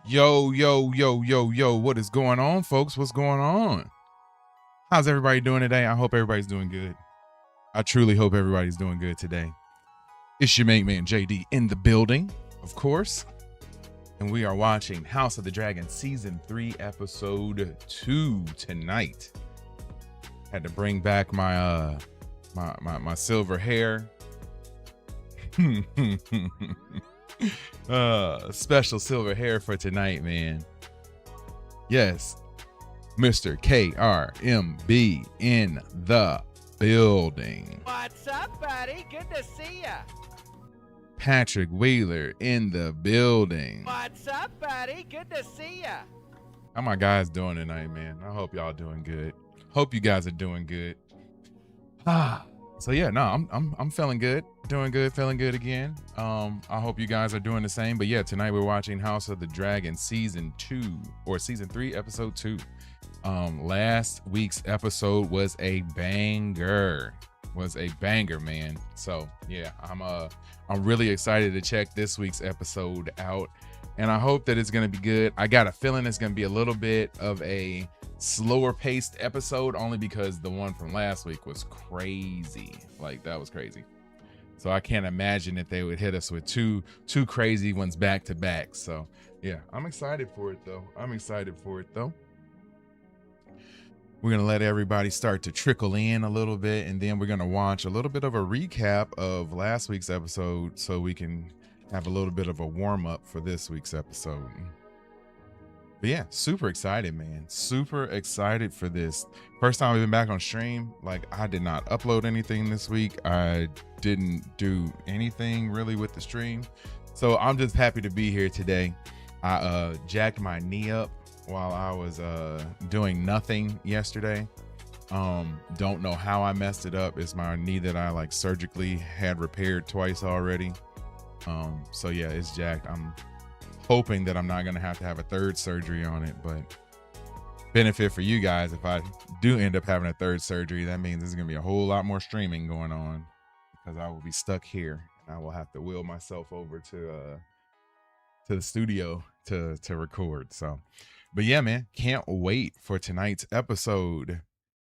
Yo, what is going on, folks? What's going on? How's everybody doing today? I hope everybody's doing good. I truly hope everybody's doing good today. It's your main man, JD, in the building, of course. And we are watching House of the Dragon Season 3, Episode 2 tonight. Had to bring back my my silver hair. Special silver hair for tonight, man. Yes, Mr. KRMB in the building. What's up, buddy? Good to see ya. Patrick Wheeler in the building. What's up, buddy? Good to see ya. How my guys doing tonight, man? I hope y'all doing good. Hope you guys are doing good. So yeah, no, I'm feeling good, doing good, feeling good again. I hope you guys are doing the same. But yeah, tonight we're watching House of the Dragon Season 2 or Season 3, Episode 2. Last week's episode was a banger. Man. So yeah, I'm really excited to check this week's episode out, and I hope that it's gonna be good. I got a feeling it's gonna be a little bit of a slower paced episode, only because the one from last week was crazy. Like, that was crazy. So I can't imagine if they would hit us with two crazy ones back to back. So yeah, I'm excited for it though. We're going to let everybody start to trickle in a little bit, and then we're going to watch a little bit of a recap of last week's episode so we can have a little bit of a warm-up for this week's episode. But yeah, super excited, man. Super excited for this. First time I've been back on stream. Like, I did not upload anything this week. I didn't do anything really with the stream. So I'm just happy to be here today. I jacked my knee up while I was doing nothing yesterday. Don't know how I messed it up. It's my knee that I like surgically had repaired twice already. So yeah, it's jacked. I'm hoping that I'm not gonna have to have a third surgery on it, but benefit for you guys, if I do end up having a third surgery, that means there's gonna be a whole lot more streaming going on, because I will be stuck here and I will have to wheel myself over to the studio to record. So but yeah, man, can't wait for tonight's episode.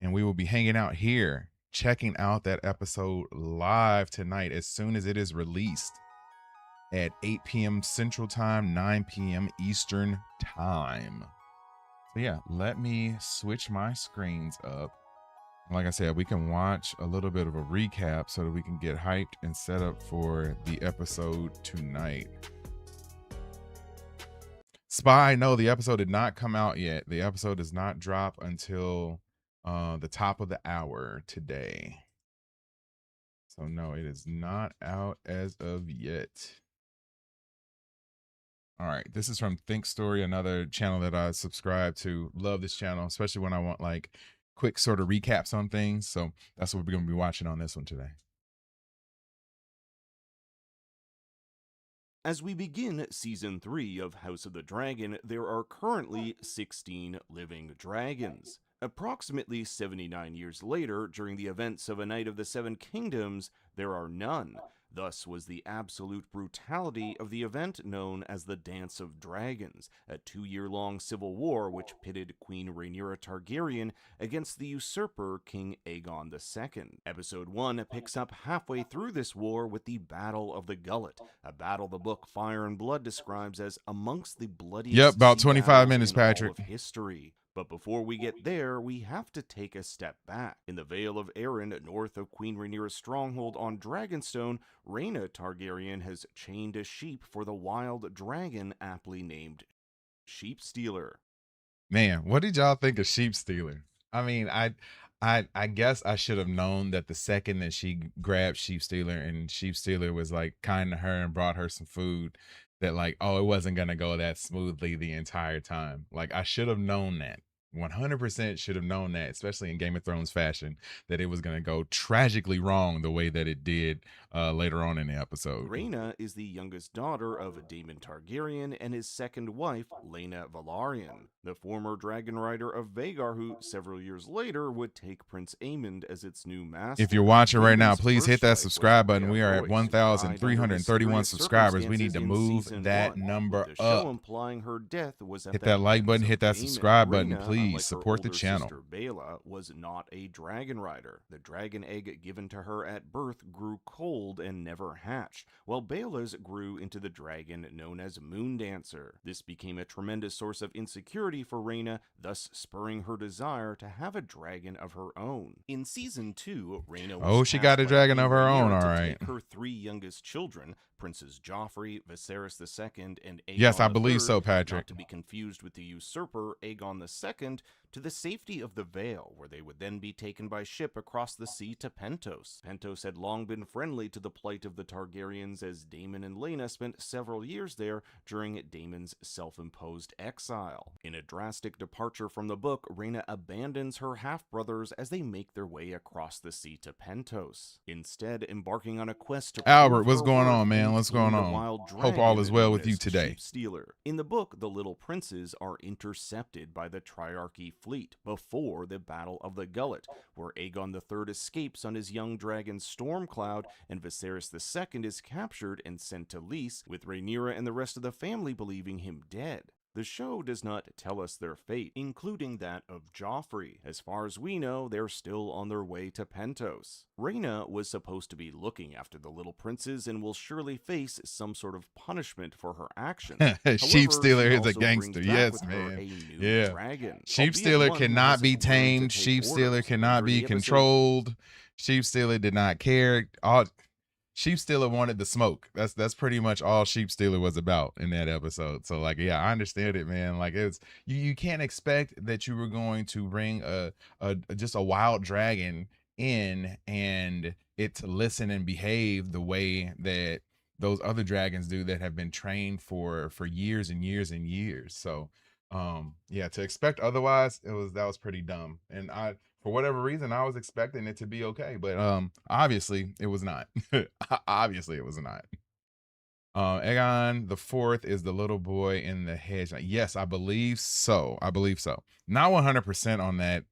And we will be hanging out here, checking out that episode live tonight as soon as it is released at 8 p.m. Central Time, 9 p.m. Eastern Time. So yeah, let me switch my screens up. Like I said, we can watch a little bit of a recap so that we can get hyped and set up for the episode tonight. Spy, no, the episode did not come out yet. The episode does not drop until the top of the hour today. So no, it is not out as of yet. All right, this is from Think Story, another channel that I subscribe to. Love this channel, especially when I want like quick sort of recaps on things. So that's what we're going to be watching on this one today. As we begin Season 3 of House of the Dragon, there are currently 16 living dragons. Approximately 79 years later, during the events of A Night of the Seven Kingdoms, there are none. Thus was the absolute brutality of the event known as the Dance of Dragons, a 2-year-long civil war which pitted Queen Rhaenyra Targaryen against the usurper King Aegon II. Episode 1 picks up halfway through this war with the Battle of the Gullet, a battle the book Fire and Blood describes as amongst the bloodiest about sea 25 battles minutes, in Patrick. all of history. But before we get there, we have to take a step back. In the Vale of Arryn, north of Queen Rhaenyra's stronghold on Dragonstone, Rhaena Targaryen has chained a sheep for the wild dragon aptly named Sheep Stealer. Man, what did y'all think of Sheep Stealer? I mean, I guess I should have known that the second that she grabbed Sheep Stealer and Sheep Stealer was like kind to her and brought her some food, that like, oh, it wasn't gonna go that smoothly the entire time. Like, I should have known that. 100% should have known that, especially in Game of Thrones fashion, that it was going to go tragically wrong the way that it did later on in the episode. Rhaena is the youngest daughter of Daemon Targaryen and his second wife, Laena Velaryon, the former dragon rider of Vhagar who, several years later, would take Prince Aemond as its new master. If you're watching right now, Rhaena's please hit first that life was subscribe button. way We are at heroic. She died under 1,331 mysterious subscribers. We need to circumstances in move season that 1, number with the show up. implying her death was at Hit the that like hands button, of hit that Daemon. subscribe button, Rhaena, please. unlike her Support the older channel. sister Baela, was not a dragon rider. The dragon egg given to her at birth grew cold and never hatched, while Baela's grew into the dragon known as Moondancer. This became a tremendous source of insecurity for Rhaena, thus spurring her desire to have a dragon of her own. In season 2, Rhaena was She got a tasked by dragon Queen of her own, Rhaenyra all to right. take her 3 youngest children, Princes Joffrey, Viserys II, and Aegon Yes, I believe III, so, Patrick. not to be confused with the usurper Aegon II, to the safety of the Vale, where they would then be taken by ship across the sea to Pentos. Pentos had long been friendly to the plight of the Targaryens, as Daemon and Laena spent several years there during Daemon's self-imposed exile. In a drastic departure from the book, Rhaena abandons her half-brothers as they make their way across the sea to Pentos, instead embarking on a quest to Albert, prove what's her going worth on, man? and What's tame going the on? wild Hope all dragon is well known with you as today. Sheepstealer. In the book, the little princes are intercepted by the Triarchy fleet before the Battle of the Gullet, where Aegon III escapes on his young dragon Stormcloud, and Viserys II is captured and sent to Lys, with Rhaenyra and the rest of the family believing him dead. The show does not tell us their fate, including that of Joffrey. As far as we know, they're still on their way to Pentos. Rhaena was supposed to be looking after the little princes and will surely face some sort of punishment for her actions. Sheepstealer is a also brings gangster. back Yes, with her man. a new Yeah. dragon, Sheepstealer albeit one who cannot hasn't be learned to tamed. take Sheepstealer orders. cannot Remember be the episode? controlled. Sheepstealer did not care. Sheepstealer wanted the smoke. That's pretty much all Sheepstealer was about in that episode. So like, yeah, I understand it, man. Like it's you can't expect that you were going to bring a just a wild dragon in and it to listen and behave the way that those other dragons do that have been trained for years and years and years. So yeah, to expect otherwise, that was pretty dumb. And for whatever reason, I was expecting it to be okay, but obviously it was not. Obviously it was not. Aegon the fourth is the little boy in the hedge. Yes, I believe so. I believe so. Not 100% on that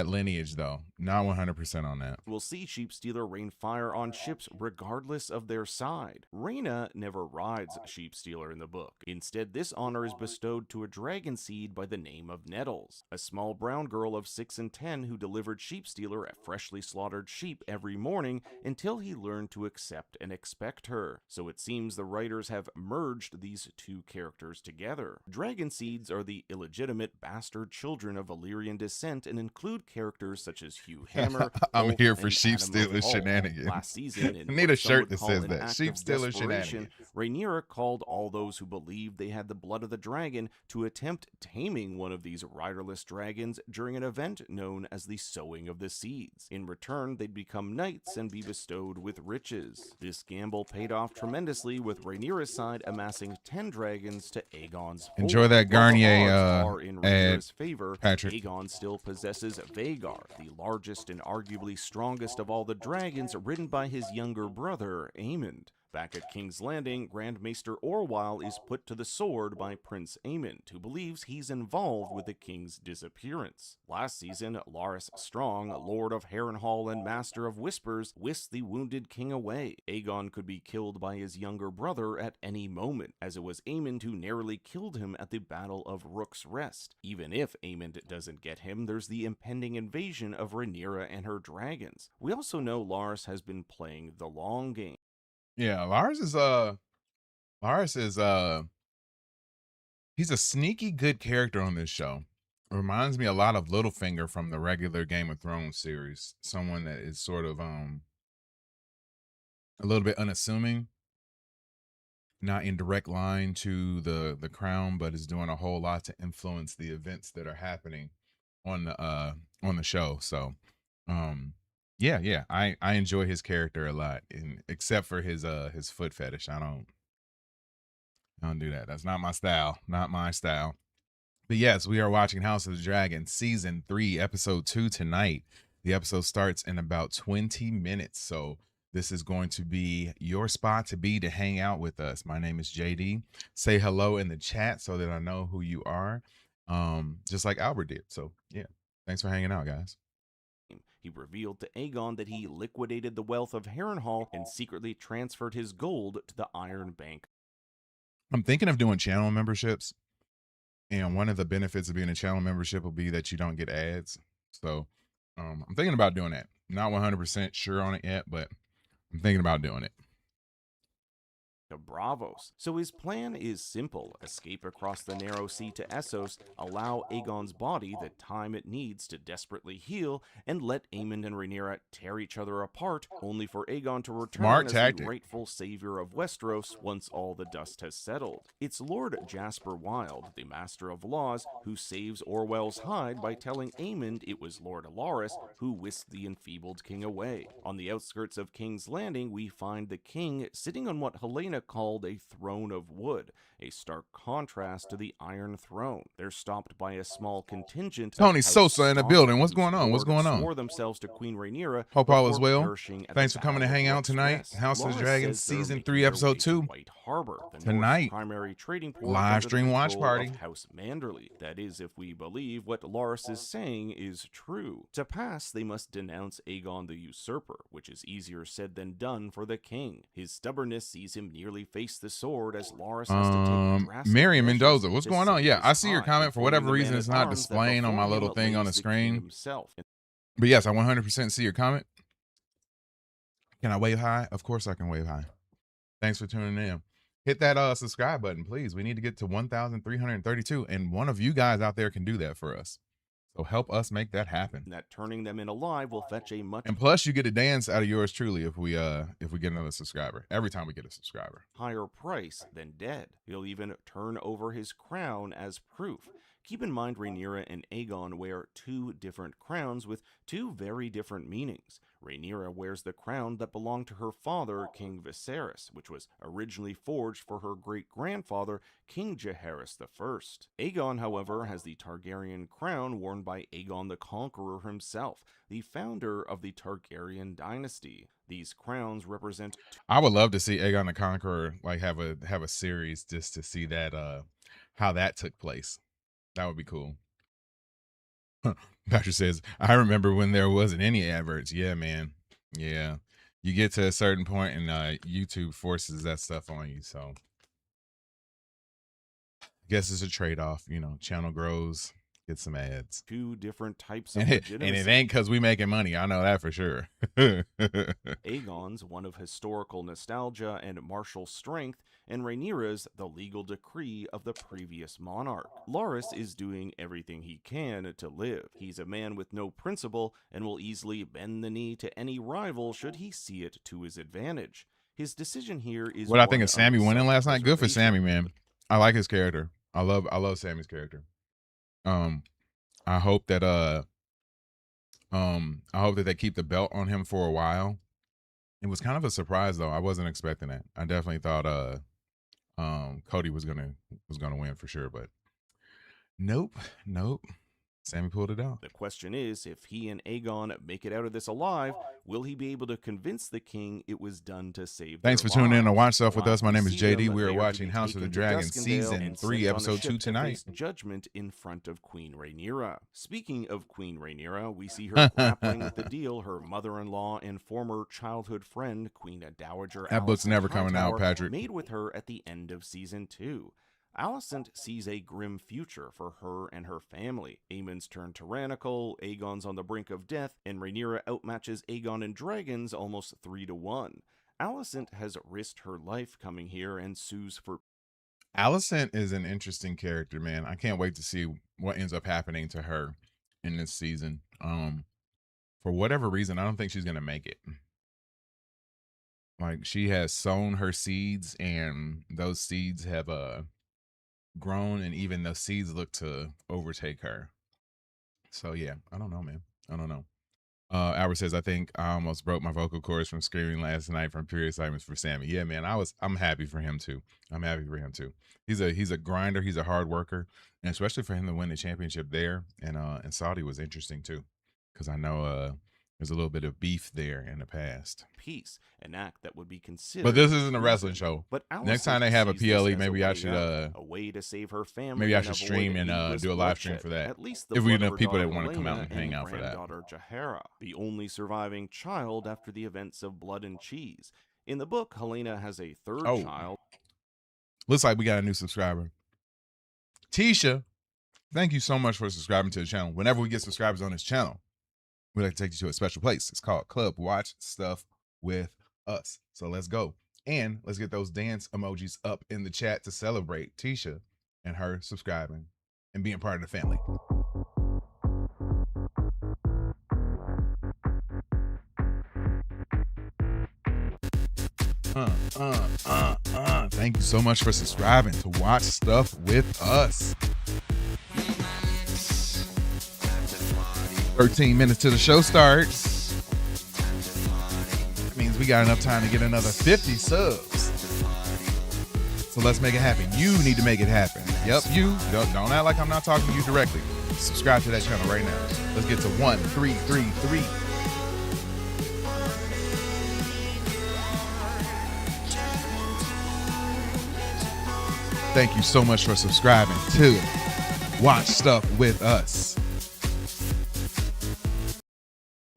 lineage though. Not 100% on that. We'll see Sheepstealer rain fire on ships regardless of their side. Rhaena never rides Sheepstealer in the book. Instead, this honor is bestowed to a dragon seed by the name of Nettles, a small brown girl of 6 and 10 who delivered Sheepstealer a freshly slaughtered sheep every morning until he learned to accept and expect her. So it seems the writers have merged these two characters together. Dragon seeds are the illegitimate bastard children of Valyrian descent and include characters such as Hugh Hammer. I'm Wolf, here for and Sheepstealer Adam Hall. shenanigans. Last season, in I need what a some shirt would that call says an that. act of Sheepstealer desperation, shenanigans. Rhaenyra called all those who believed they had the blood of the dragon to attempt taming one of these riderless dragons during an event known as the Sowing of the Seeds. In return, they'd become knights and be bestowed with riches. This gamble paid off tremendously, with Rhaenyra's side amassing 10 dragons to Aegon's 4. Enjoy that While the Garnier odds are in ad, Rhaenyra's favor, Patrick. Aegon still possesses Vhagar, the largest and arguably strongest of all the dragons, ridden by his younger brother, Aemond. Back at King's Landing, Grand Maester Orwyle is put to the sword by Prince Aemond, who believes he's involved with the king's disappearance. Last season, Larys Strong, Lord of Harrenhal and Master of Whispers, whisked the wounded king away. Aegon could be killed by his younger brother at any moment, as it was Aemond who narrowly killed him at the Battle of Rook's Rest. Even if Aemond doesn't get him, there's the impending invasion of Rhaenyra and her dragons. We also know Larys has been playing the long game. Yeah, Larys is he's a sneaky good character on this show. Reminds me a lot of Littlefinger from the regular Game of Thrones series. Someone that is sort of a little bit unassuming, not in direct line to the crown, but is doing a whole lot to influence the events that are happening on the show. So yeah, I enjoy his character a lot, and except for his foot fetish. I don't do that. That's not my style. Not my style. But yes, we are watching House of the Dragon season 3, episode 2 tonight. The episode starts in about 20 minutes. So this is going to be your spot to hang out with us. My name is JD. Say hello in the chat so that I know who you are, just like Albert did. So, yeah, thanks for hanging out, guys. He revealed to Aegon that he liquidated the wealth of Harrenhal and secretly transferred his gold to the Iron Bank. I'm thinking of doing channel memberships, and one of the benefits of being a channel membership will be that you don't get ads. So I'm thinking about doing that. Not 100% sure on it yet, but I'm thinking about doing it. Bravos. So his plan is simple: escape across the narrow sea to Essos, allow Aegon's body the time it needs to desperately heal, and let Aemond and Rhaenyra tear each other apart, only for Aegon to return Smart as tactic. the rightful savior of Westeros once all the dust has settled. It's Lord Jasper Wilde, the Master of Laws, who saves Orwell's hide by telling Aemond it was Lord Alaris who whisked the enfeebled king away. On the outskirts of King's Landing, we find the king sitting on what Helena called a throne of wood, a stark contrast to the Iron Throne. They're stopped by a small contingent Tony of House Sosa in the Stark, building. What's whose going on? What's board going on? swore themselves to Queen Rhaenyra Hope all is before well. perishing at Thanks the for coming to Battle of hang out Rook's tonight. Rest. House Loras Targaryen says they're season making 3 their episode way to 2 White Harbor, the tonight. North's primary trading port, Live under the stream watch control party. of House Manderley. That is, if we believe what Loras is saying is true. To pass, they must denounce Aegon the Usurper, which is easier said than done for the king. His stubbornness sees him nearly face the sword as Loras has to take drastic Miriam measures Mendoza, what's to going on? save Yeah, his I see your hide, comment. For informing whatever the reason, it's not men-at-arms that displaying on my before little him thing on lays the the king screen. himself. But yes, I 100% see your comment. Can I wave high? Of course I can wave high. Thanks for tuning in. Hit that subscribe button, please. We need to get to 1,332, and one of you guys out there can do that for us. So help us make that happen. That turning them in alive will fetch a much And plus, you get a dance out of yours truly if we get another subscriber. Every time we get a subscriber. higher price than dead. He'll even turn over his crown as proof. Keep in mind, Rhaenyra and Aegon wear two different crowns with two very different meanings. Rhaenyra wears the crown that belonged to her father, King Viserys, which was originally forged for her great-grandfather, King Jaehaerys I. Aegon, however, has the Targaryen crown worn by Aegon the Conqueror himself, the founder of the Targaryen dynasty. These crowns represent... I would love to see Aegon the Conqueror like have a series just to see that how that took place. That would be cool. Patrick says, I remember when there wasn't any adverts. Yeah, man. Yeah. You get to a certain point and YouTube forces that stuff on you. So I guess it's a trade-off. You know, channel grows, get some ads. Two different types of And legitimacy. it ain't because we making money. I know that for sure. Aegon's one of historical nostalgia and martial strength, and Rhaenyra's the legal decree of the previous monarch. Loras is doing everything he can to live. He's a man with no principle and will easily bend the knee to any rival should he see it to his advantage. His decision here is what I think of Sammy winning last night. Good for Sammy, man. I like his character. I love Sammy's character. I hope that they keep the belt on him for a while. It was kind of a surprise though. I wasn't expecting that. I definitely thought Cody was gonna win for sure, but nope. Sammy pulled it out. The question is, if he and Aegon make it out of this alive, will he be able to convince the king it was done to save Thanks their for tuning in to lives? watch stuff with us. My While name we is see JD. them, We are they to watching be House of the taken to Dragon Duskendale season and 3, sent on a episode ship 2 to tonight. face judgment in front of Queen Rhaenyra. Speaking of Queen Rhaenyra, we see her grappling with the deal her mother-in-law and former childhood friend, Queen Dowager That book's Alicent never coming out, Hightower, Patrick. made with her at the end of season 2. Alicent sees a grim future for her and her family. Aemond's turned tyrannical, Aegon's on the brink of death, and Rhaenyra outmatches Aegon in dragons almost 3-1. Alicent has risked her life coming here and sues for... Alicent is an interesting character, man. I can't wait to see what ends up happening to her in this season. For whatever reason, I don't think she's gonna make it. Like, she has sown her seeds, and those seeds have grown, and even those seeds look to overtake her. So yeah, I don't know, man. I don't know. Albert says, I think I almost broke my vocal cords from screaming last night from pure excitement for Sammy. Yeah, man, I'm happy for him too. I'm happy for him too. He's a grinder, he's a hard worker, and especially for him to win the championship there and Saudi was interesting too. Because I know There's a little bit of beef there in the past. Peace, an act that would be considered. But this isn't a wrestling show. But Next time they have a sees this PLE, as maybe I way should out, a way to save her family. maybe I and should avoid stream and needless do a live stream bloodshed. for that. At least the if we blood have of people her that daughter want to come out Helena and hang out for that. granddaughter Jahara, the only surviving child after the events of Blood and Cheese. In the book, Helena has a third child. Looks like we got a new subscriber. Tisha, thank you so much for subscribing to the channel. Whenever we get subscribers on this channel, we like to take you to a special place. It's called Club Watch Stuff with Us. So let's go. And let's get those dance emojis up in the chat to celebrate Tisha and her subscribing and being part of the family. Thank you so much for subscribing to Watch Stuff with Us. 13 minutes till the show starts. That means we got enough time to get another 50 subs. So let's make it happen. You need to make it happen. Yep, you. Don't act like I'm not talking to you directly. Subscribe to that channel right now. Let's get to 1333. Thank you so much for subscribing to Watch Stuff with Us.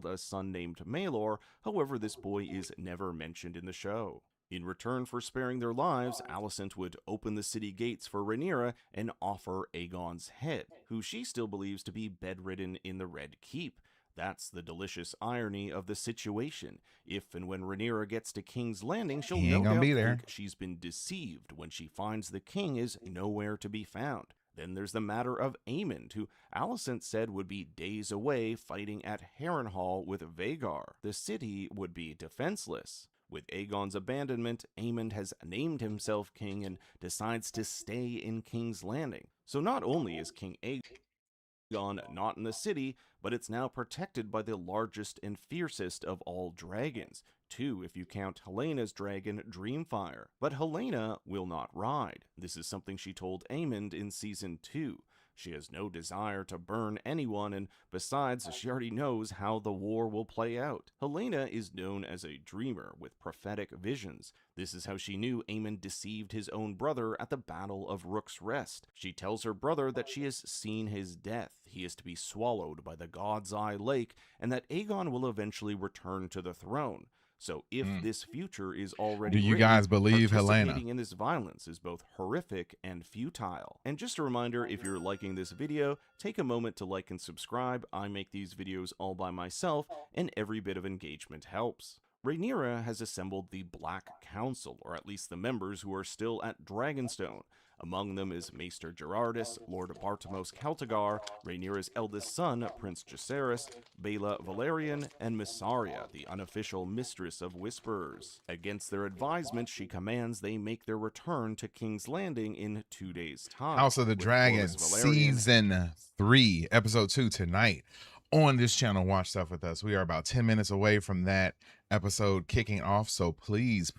A son named Maelor, however, this boy is never mentioned in the show. In return for sparing their lives, Alicent would open the city gates for Rhaenyra and offer Aegon's head, who she still believes to be bedridden in the Red Keep. That's the delicious irony of the situation. If and when Rhaenyra gets to King's Landing, she'll no doubt think she's been deceived when she finds the king is nowhere to be found. Then there's the matter of Aemond, who Alicent said would be days away fighting at Harrenhal with Vhagar. The city would be defenseless. With Aegon's abandonment, Aemond has named himself king and decides to stay in King's Landing. So not only is King Aegon not in the city, but it's now protected by the largest and fiercest of all dragons. 2 if you count Helena's dragon, Dreamfire. But Helena will not ride. This is something she told Aemond in Season 2. She has no desire to burn anyone, and besides, she already knows how the war will play out. Helena is known as a dreamer with prophetic visions. This is how she knew Aemond deceived his own brother at the Battle of Rook's Rest. She tells her brother that she has seen his death. He is to be swallowed by the God's Eye Lake, and that Aegon will eventually return to the throne. So if this future is already do you guys believe Helena? Participating in this violence is both horrific and futile. And just a reminder, if you're liking this video, take a moment to like and subscribe. I make these videos all by myself, and every bit of engagement helps. Rhaenyra has assembled the Black Council, or at least the members who are still at Dragonstone. Among them is Maester Gerardus, Lord Bartimos Celtigar, Rhaenyra's eldest son, Prince Jacaerys, Baela Valerian, and Mysaria, the unofficial Mistress of Whisperers. Against their advisement, she commands they make their return to King's Landing in 2 days' time. House of the Dragon, Season 3, Episode 2 tonight on this channel. Watch Stuff with Us. We are about 10 minutes away from that episode kicking off, so please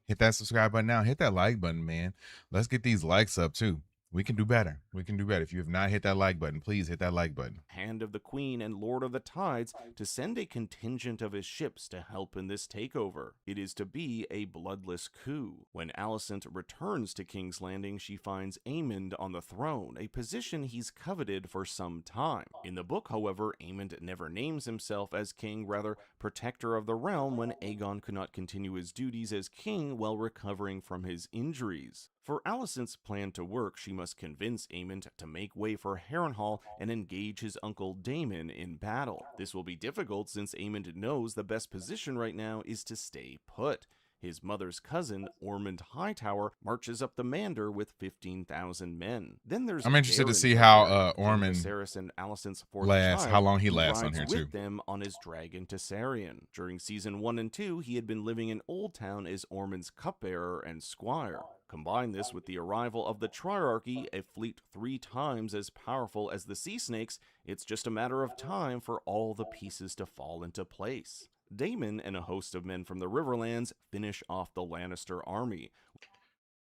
hit that subscribe button now. Hit that like button, man. Let's get these likes up too. We can do better. We can do better. If you have not hit that like button, please hit that like button. Hand of the Queen and Lord of the Tides to send a contingent of his ships to help in this takeover. It is to be a bloodless coup. When Alicent returns to King's Landing, she finds Aemond on the throne, a position he's coveted for some time. In the book, however, Aemond never names himself as king, rather protector of the realm, when Aegon could not continue his duties as king while recovering from his injuries. For Alicent's plan to work, she must convince Aemond to make way for Harrenhal and engage his uncle Daemon in battle. This will be difficult since Aemond knows the best position right now is to stay put. His mother's cousin, Ormond Hightower, marches up the Mander with 15,000 men. Then there's I'm interested to see how Ormond and Alicent's fourth lasts, child, how long he lasts on here with too. them on his dragon Targaryen. During Season 1 and 2, he had been living in Old Town as Ormond's cupbearer and squire. Combine this with the arrival of the Triarchy, a fleet 3 times as powerful as the Sea Snakes, it's just a matter of time for all the pieces to fall into place. Daemon and a host of men from the Riverlands finish off the Lannister army.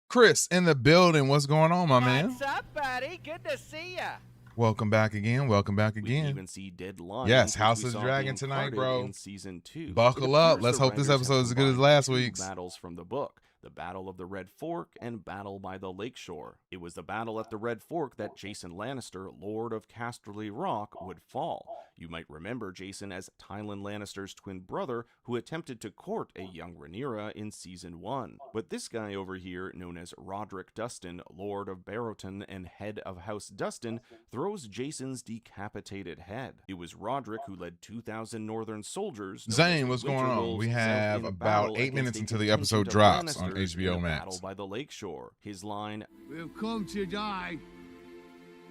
Chris in the building. What's going on, my man? What's up, buddy? Good to see ya. Welcome back again. Welcome back We again. even see dead lions. Yes, which House we of saw Dragon being tonight, carted bro. In season 2. Buckle It up. appears Let's the hope this writers have episode is as good as combined last two week's. battles from the book. The Battle of the Red Fork and Battle by the Lakeshore. It was the battle at the Red Fork that Jason Lannister, Lord of Casterly Rock, would fall. You might remember Jason as Tywin Lannister's twin brother who attempted to court a young Rhaenyra in season 1. But this guy over here, known as Roderick Dustin, Lord of Barrowton and head of House Dustin, throws Jason's decapitated head. It was Roderick who led 2,000 northern soldiers. Zane, what's going on? We have about 8 minutes until the episode drops on HBO Max. Battle by the Lakeshore. His line, "We've come to die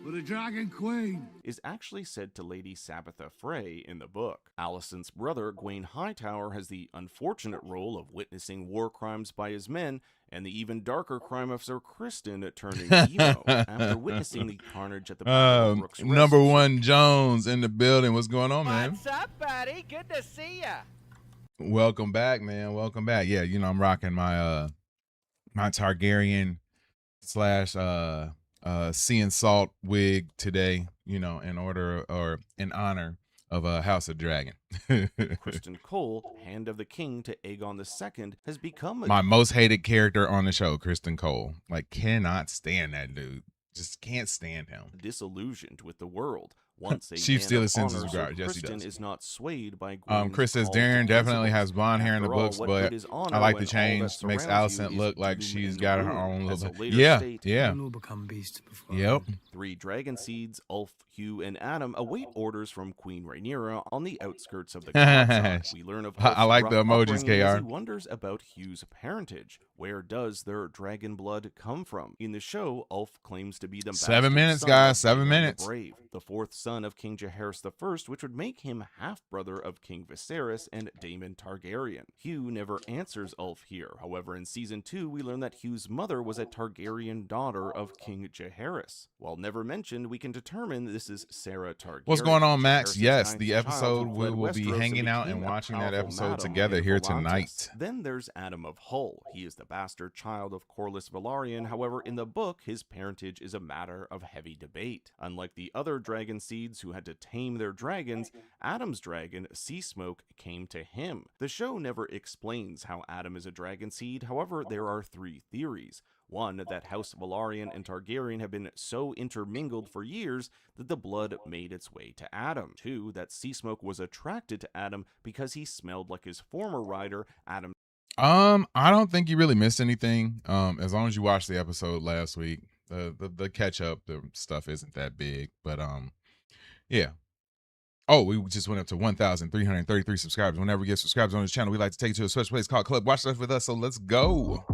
for the Dragon Queen," is actually said to Lady Sabitha Frey in the book. Alicent's brother, Gwaine Hightower, has the unfortunate role of witnessing war crimes by his men and the even darker crime of Sir Criston turning emo after witnessing the carnage at the Battle of Rook's Rest. Number one Jones in the building. What's going on, man? What's up, buddy? Good to see ya. Welcome back, man. Welcome back. Yeah, you know, I'm rocking my my Targaryen slash sea and salt wig today, you know, in honor of House of Dragon. Criston Cole, Hand of the King to Aegon II, has become my most hated character on the show, Criston Cole. Like, cannot stand that dude. Just can't stand him. Disillusioned with the world. Once a Chief man Steeler of sends his honor, regard. Yes, he Criston does. is not swayed by Gwyn's Chris says call to Darren definitely principles. has blonde hair in the After all, books, what but good is honor I like when the all that change. Makes surrounds you Alicent is look like doom she's and got her ruin? own As a little. later Yeah, state, yeah. "Will become beasts before Yep. 3 dragon seeds, Ulf, Hugh, and Adam await orders from Queen Rhaenyra on the outskirts of the courtside. We learn of I like Ulf's the rough emojis, upbringing as he KR. wonders about Hugh's parentage. Where does their dragon blood come from? In the show, Ulf claims to be the 7 bastard minutes, son guys, of 7 Aegon minutes. the Brave, the 4th son of King Jaehaerys I, which would make him half-brother of King Viserys and Daemon Targaryen. Hugh never answers Ulf here. However, in season 2, we learn that Hugh's mother was a Targaryen daughter of King Jaehaerys. While never mentioned, we can determine this is Sarah Targaryen. What's going on, Max? Jaehaerys' Yes, ninth the child episode who we fled will be Westeros hanging out became and a watching that powerful episode madam together in here Volantis. tonight. Then there's Adam of Hull. He is the bastard child of Corlys Velaryon. However, in the book, his parentage is a matter of heavy debate. Unlike the other dragon seeds who had to tame their dragons, Adam's dragon, Sea Smoke, came to him. The show never explains how Adam is a dragon seed. However, there are 3 theories. One, that House Velaryon and Targaryen have been so intermingled for years that the blood made its way to Adam. 2, that Sea Smoke was attracted to Adam because he smelled like his former rider, Adam. I don't think you really missed anything. As long as you watched the episode last week, the catch up, the stuff isn't that big, but yeah. Oh, we just went up to 1,333 subscribers. Whenever we get subscribers on this channel, we like to take you to a special place called Club. Watch stuff with us, so let's go.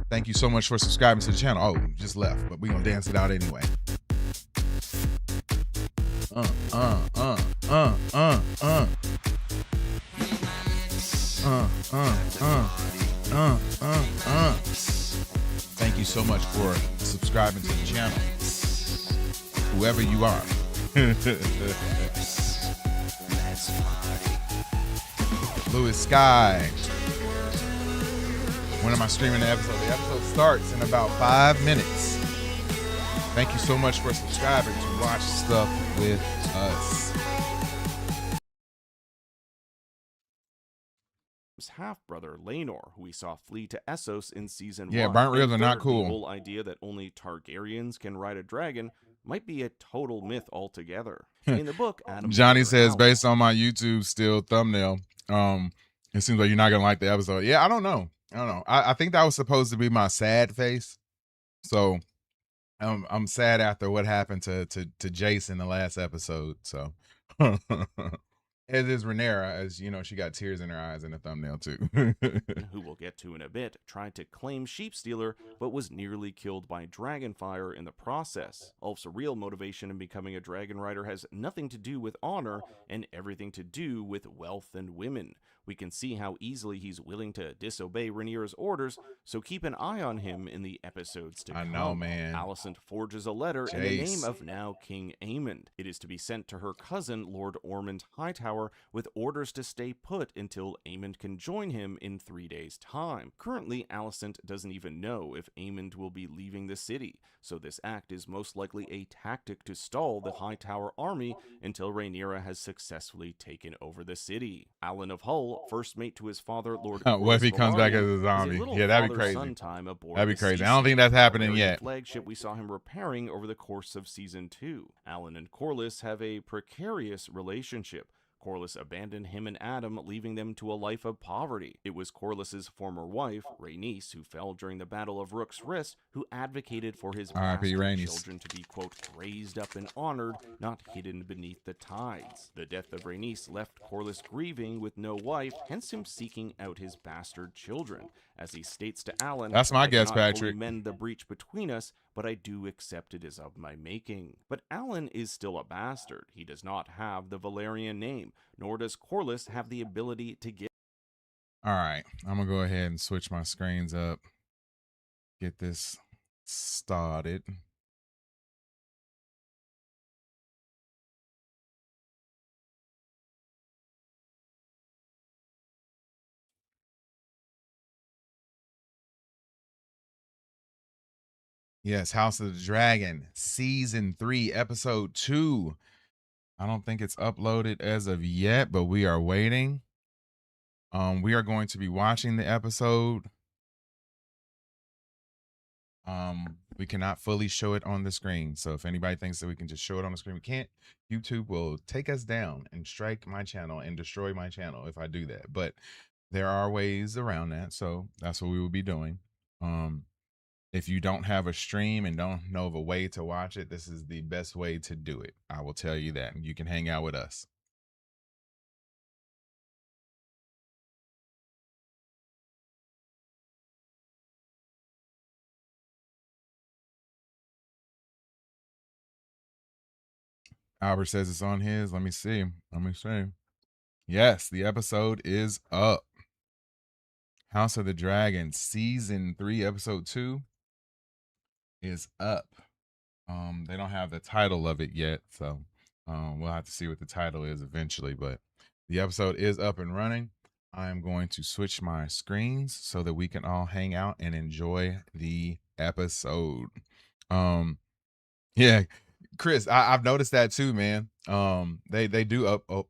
Thank you so much for subscribing to the channel. Oh, you just left, but we're gonna dance it out anyway. Thank you so much for subscribing to the channel, whoever you are. Louis Sky. When am I streaming the episode? The episode starts in about 5 minutes. Thank you so much for subscribing to watch stuff with us. Half-brother Laenor, who we saw flee to Essos in season 1. Yeah, burnt ribs are not cool. The whole idea that only Targaryens can ride a dragon might be a total myth altogether. In the book, Adam Johnny says, based on my YouTube still thumbnail, it seems like you're not gonna like the episode. Yeah, I don't know. I think that was supposed to be my sad face. So I'm sad after what happened to Jason the last episode. So as is Rhaenyra, as you know, she got tears in her eyes in the thumbnail too. Who we'll get to in a bit, tried to claim Sheepstealer, but was nearly killed by Dragonfire in the process. Ulf's real motivation in becoming a dragon rider has nothing to do with honor and everything to do with wealth and women. We can see how easily he's willing to disobey Rhaenyra's orders, so keep an eye on him in the episodes to come. I know, man. Alicent forges a letter in the name of now King Aemond. It is to be sent to her cousin, Lord Ormond Hightower, Tower with orders to stay put until Aemond can join him in 3 days' time. Currently, Alicent doesn't even know if Aemond will be leaving the city, so this act is most likely a tactic to stall the Hightower army until Rhaenyra has successfully taken over the city. Alan of Hull, first mate to his father, Lord What if Corlys he comes back as Velaryon, a is a zombie? little Yeah, that'd be father-son crazy. time aboard That'd be the crazy. I don't think Sea that's Sea, happening Targaryen yet. flagship we saw him repairing over the course of Season 2. Alan and Corlys have a precarious relationship. Corlys abandoned him and Adam, leaving them to a life of poverty. It was Corlys's former wife, Rhaenys, who fell during the Battle of Rook's Rest, who advocated for his R.I.P. bastard Rhaenys. children to be, quote, raised up and honored, not hidden beneath the tides. The death of Rhaenys left Corlys grieving with no wife, hence him seeking out his bastard children. As he states to Alan, That's my I guess, cannot fully Patrick. mend the breach between us, but I do accept it is of my making. But Alan is still a bastard. He does not have the Valyrian name, nor does Corlys have the ability to get. All right, I'm gonna go ahead and switch my screens up. Get this started. Yes, House of the Dragon, Season 3, Episode 2. I don't think it's uploaded as of yet, but we are waiting. We are going to be watching the episode. We cannot fully show it on the screen. So if anybody thinks that we can just show it on the screen, we can't. YouTube will take us down and strike my channel and destroy my channel if I do that. But there are ways around that. So that's what we will be doing. If you don't have a stream and don't know of a way to watch it, this is the best way to do it. I will tell you that. You can hang out with us. Albert says it's on his. Let me see. Let me see. Yes, the episode is up. House of the Dragon, Season 3, Episode 2 is up. They don't have the title of it yet, so we'll have to see what the title is eventually. But the episode is up and running. I'm going to switch my screens so that we can all hang out and enjoy the episode. Yeah, Chris, I've noticed that too, man. They do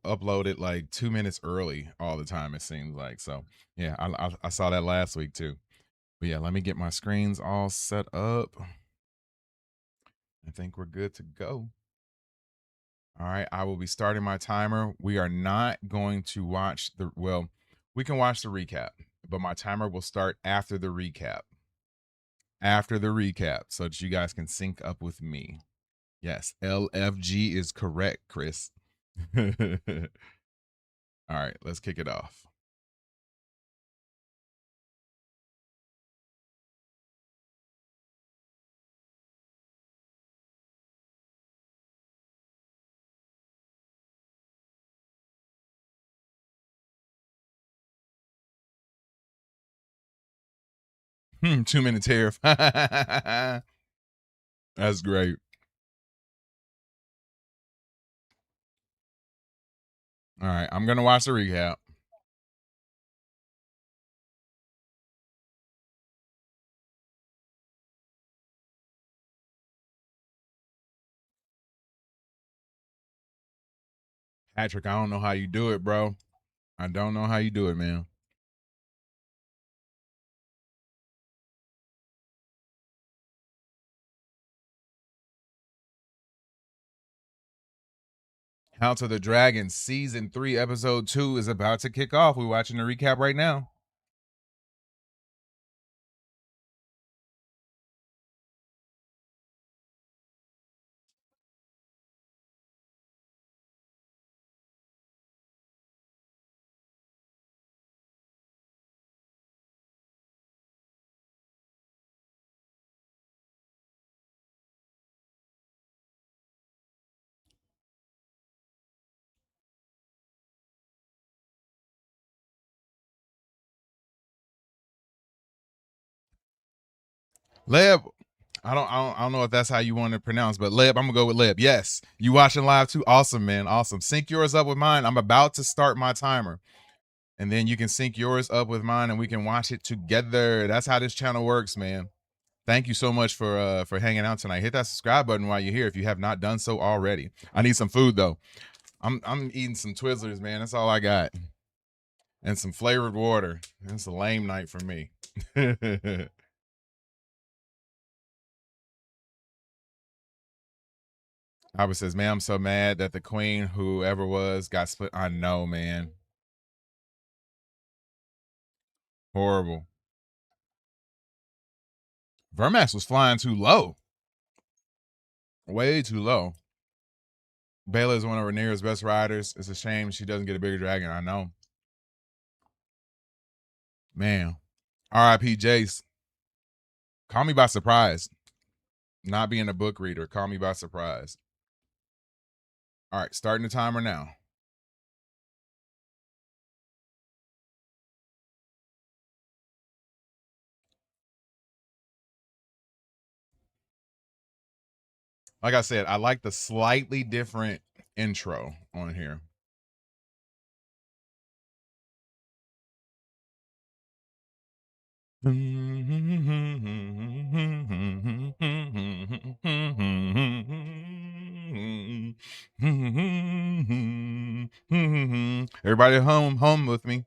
upload it like 2 minutes early all the time. It seems like so. Yeah, I saw that last week too. But yeah, let me get my screens all set up. I think we're good to go. All right, I will be starting my timer. We are not going to watch we can watch the recap, but my timer will start after the recap. After the recap, so that you guys can sync up with me. Yes, LFG is correct, Chris. All right, let's kick it off. Too many tariff. That's great. All right, I'm gonna watch the recap. Patrick, I don't know how you do it, bro. I don't know how you do it, man. House of the Dragon Season 3, Episode 2 is about to kick off. We're watching the recap right now. Leb, I don't know if that's how you want to pronounce, but Leb, I'm gonna go with Leb. Yes, you watching live too? Awesome, man. Awesome. Sync yours up with mine. I'm about to start my timer, and then you can sync yours up with mine, and we can watch it together. That's how this channel works, man. Thank you so much for hanging out tonight. Hit that subscribe button while you're here if you have not done so already. I need some food though. I'm eating some Twizzlers, man. That's all I got, and some flavored water. It's a lame night for me. Albert says, man, I'm so mad that the queen, whoever was, got split. I know, man. Horrible. Vermax was flying too low. Way too low. Bayla is one of Rhaenyra's best riders. It's a shame she doesn't get a bigger dragon. I know. Man. R.I.P. Jace. Call me by surprise. Not being a book reader. Call me by surprise. All right, starting the timer now. Like I said, I like the slightly different intro on here. Everybody home with me.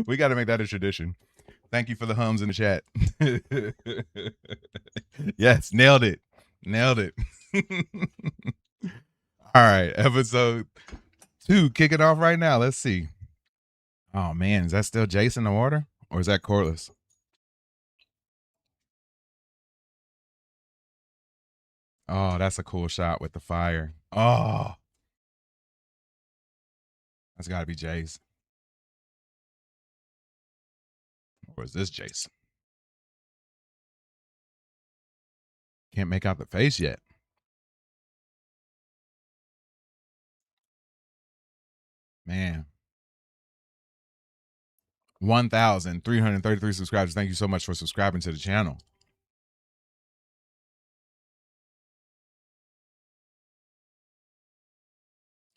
We got to make that a tradition. Thank you for the hums in the chat. Yes, nailed it. Nailed it. All right, episode 2 kicking off right now. Let's see. Oh man, is that still Jason the water or is that Corliss? Oh, that's a cool shot with the fire. Oh, that's got to be Jace. Or is this Jason? Can't make out the face yet. Man. 1,333 subscribers. Thank you so much for subscribing to the channel.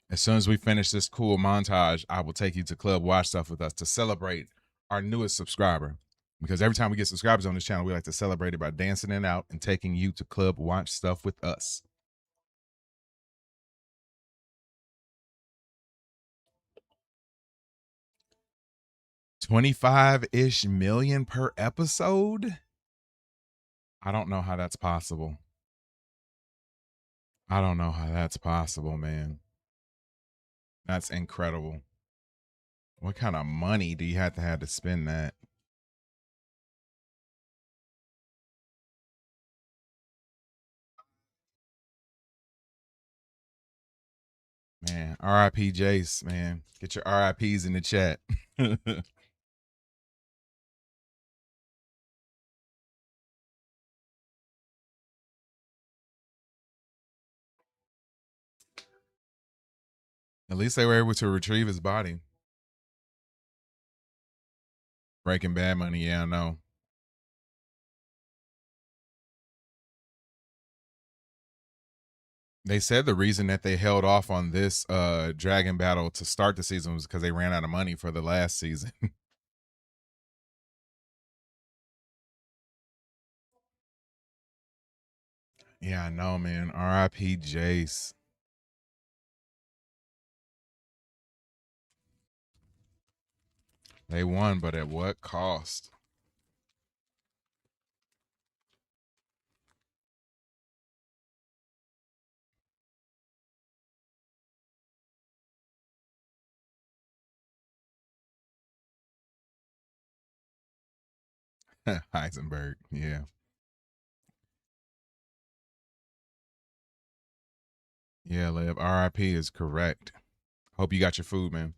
As soon as we finish this cool montage, I will take you to Club Watch Stuff with us to celebrate our newest subscriber. Because every time we get subscribers on this channel, we like to celebrate it by dancing it out and taking you to Club Watch Stuff with us. 25-ish million per episode? I don't know how that's possible. I don't know how that's possible, man. That's incredible. What kind of money do you have to spend that? Man, RIP Jace, man. Get your RIPs in the chat. At least they were able to retrieve his body. Breaking Bad money, yeah, I know. They said the reason that they held off on this dragon battle to start the season was because they ran out of money for the last season. Yeah, I know, man. R.I.P. Jace. They won, but at what cost? Heisenberg, yeah. Yeah, Liv. R.I.P. is correct. Hope you got your food, man.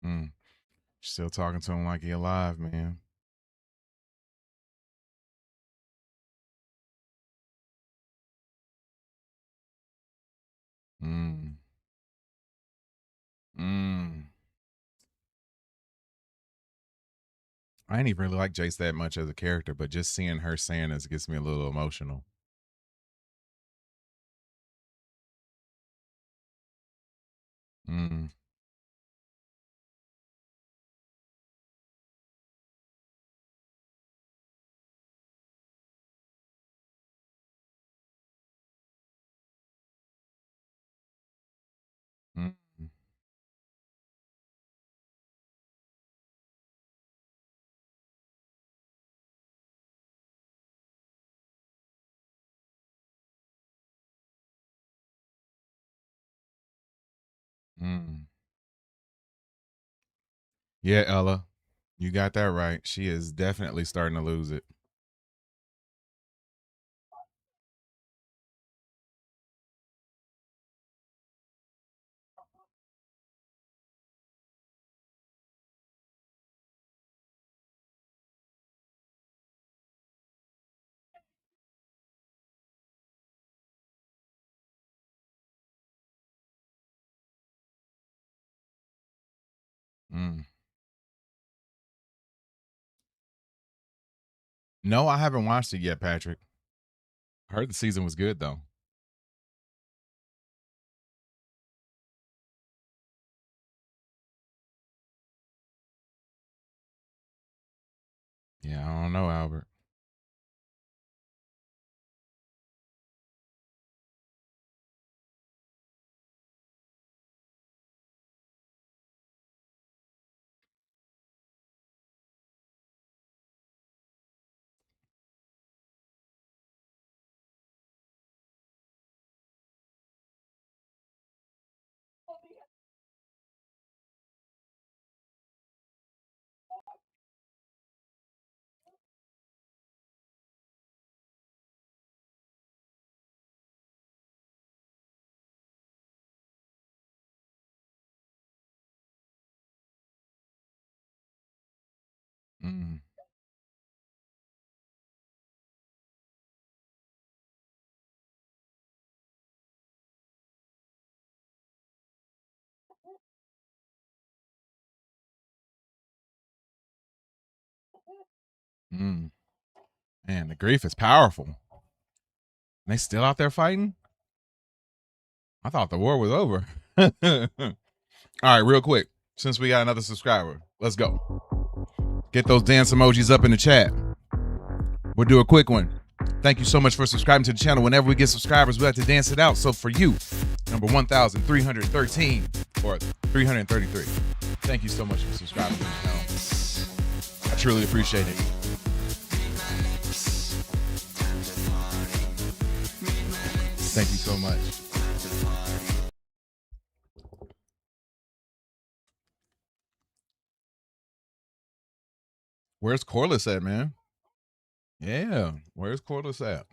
Mm. Still talking to him like he alive, man. Mm. Mm. I ain't even really like Jace that much as a character, but just seeing her saying this gets me a little emotional. Mm. Mm. Mm. Yeah, Ella, you got that right. She is definitely starting to lose it. Mm. No, I haven't watched it yet, Patrick. I heard the season was good though. Yeah, I don't know, Albert. Mm. Mm. Man, the grief is powerful. They still out there fighting? I thought the war was over. All right, real quick, since we got another subscriber, let's go. Get those dance emojis up in the chat. We'll do a quick one. Thank you so much for subscribing to the channel. Whenever we get subscribers, we have to dance it out. So for you, number 1,313 or 333, thank you so much for subscribing to the channel. I truly appreciate it. Thank you so much. Where's Corliss at, man? Yeah, where's Corliss at?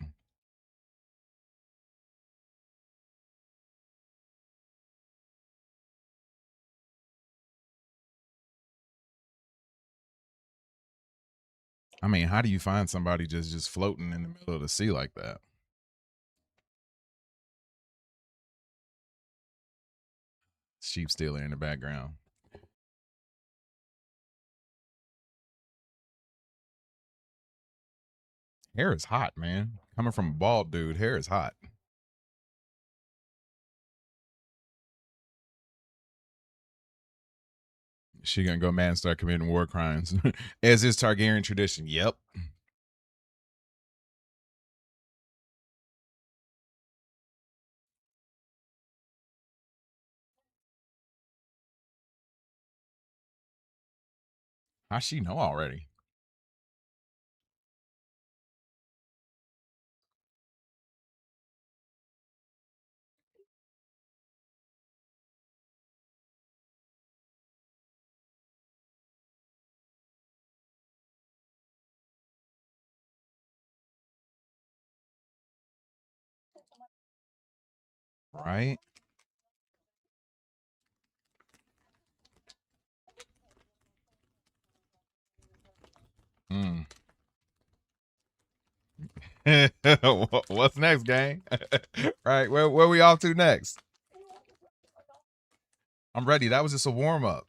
I mean, how do you find somebody just floating in the middle of the sea like that? sheep stealer in the background. Hair is hot, man. Coming from a bald dude, hair is hot. She gonna go mad and start committing war crimes, as is Targaryen tradition. Yep. How she know already? Right? Mm. What's next, gang? Right, where we off to next? I'm ready. That was just a warm up.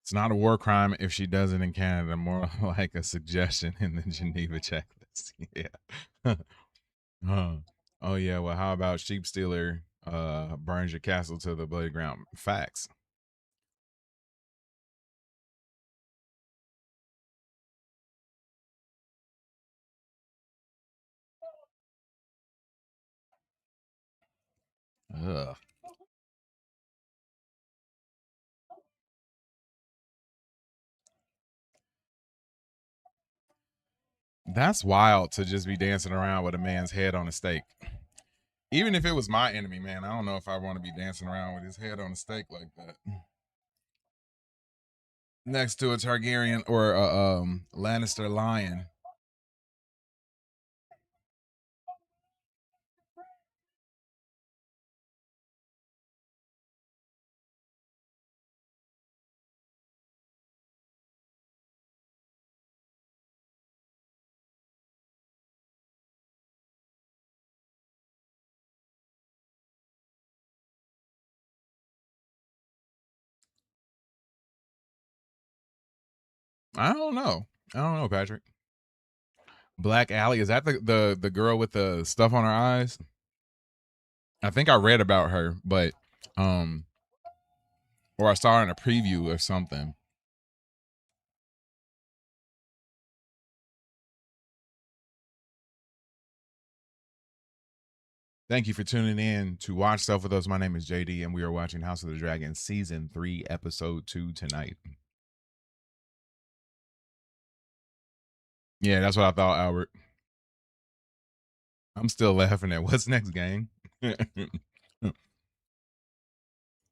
It's not a war crime if she does it in Canada. More like a suggestion in the Geneva checklist. Yeah. Oh yeah. Well, how about sheep stealer burns your castle to the bloody ground? Facts. Ugh. That's wild to just be dancing around with a man's head on a stake. Even if it was my enemy, man, I don't know if I want to be dancing around with his head on a stake like that. Next to a Targaryen or a Lannister lion. I don't know. I don't know, Patrick. Black Alley, is that the girl with the stuff on her eyes? I think I read about her, but um or I saw her in a preview or something. Thank you for tuning in to Watch Stuff with us. My name is JD, and we are watching House of the Dragon Season 3, Episode 2 tonight. Yeah, that's what I thought, Albert. I'm still laughing at what's next, gang.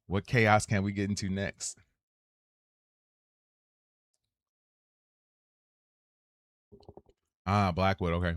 What chaos can we get into next? Ah, Blackwood, okay.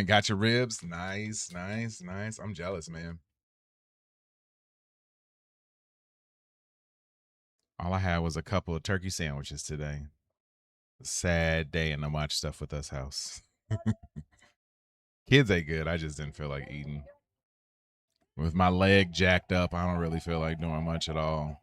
Got your ribs. Nice, nice, nice. I'm jealous, man. All I had was a couple of turkey sandwiches today. Sad day in the Watch Stuff with Us house. Kids ate good. I just didn't feel like eating. With my leg jacked up, I don't really feel like doing much at all.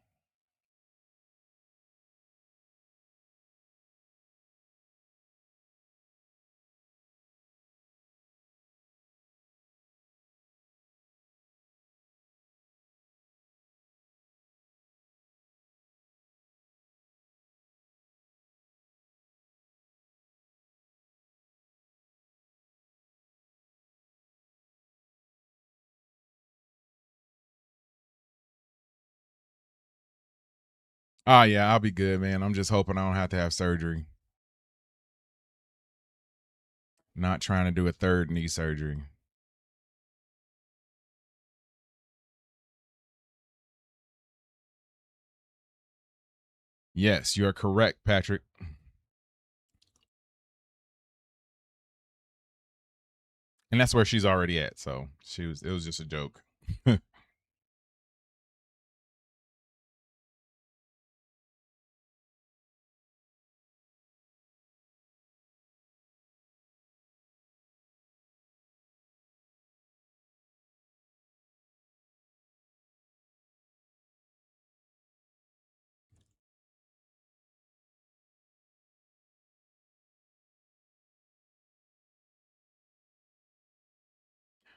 Oh yeah, I'll be good, man. I'm just hoping I don't have to have surgery. Not trying to do a third knee surgery. Yes, you're correct, Patrick. And that's where she's already at. So it was just a joke.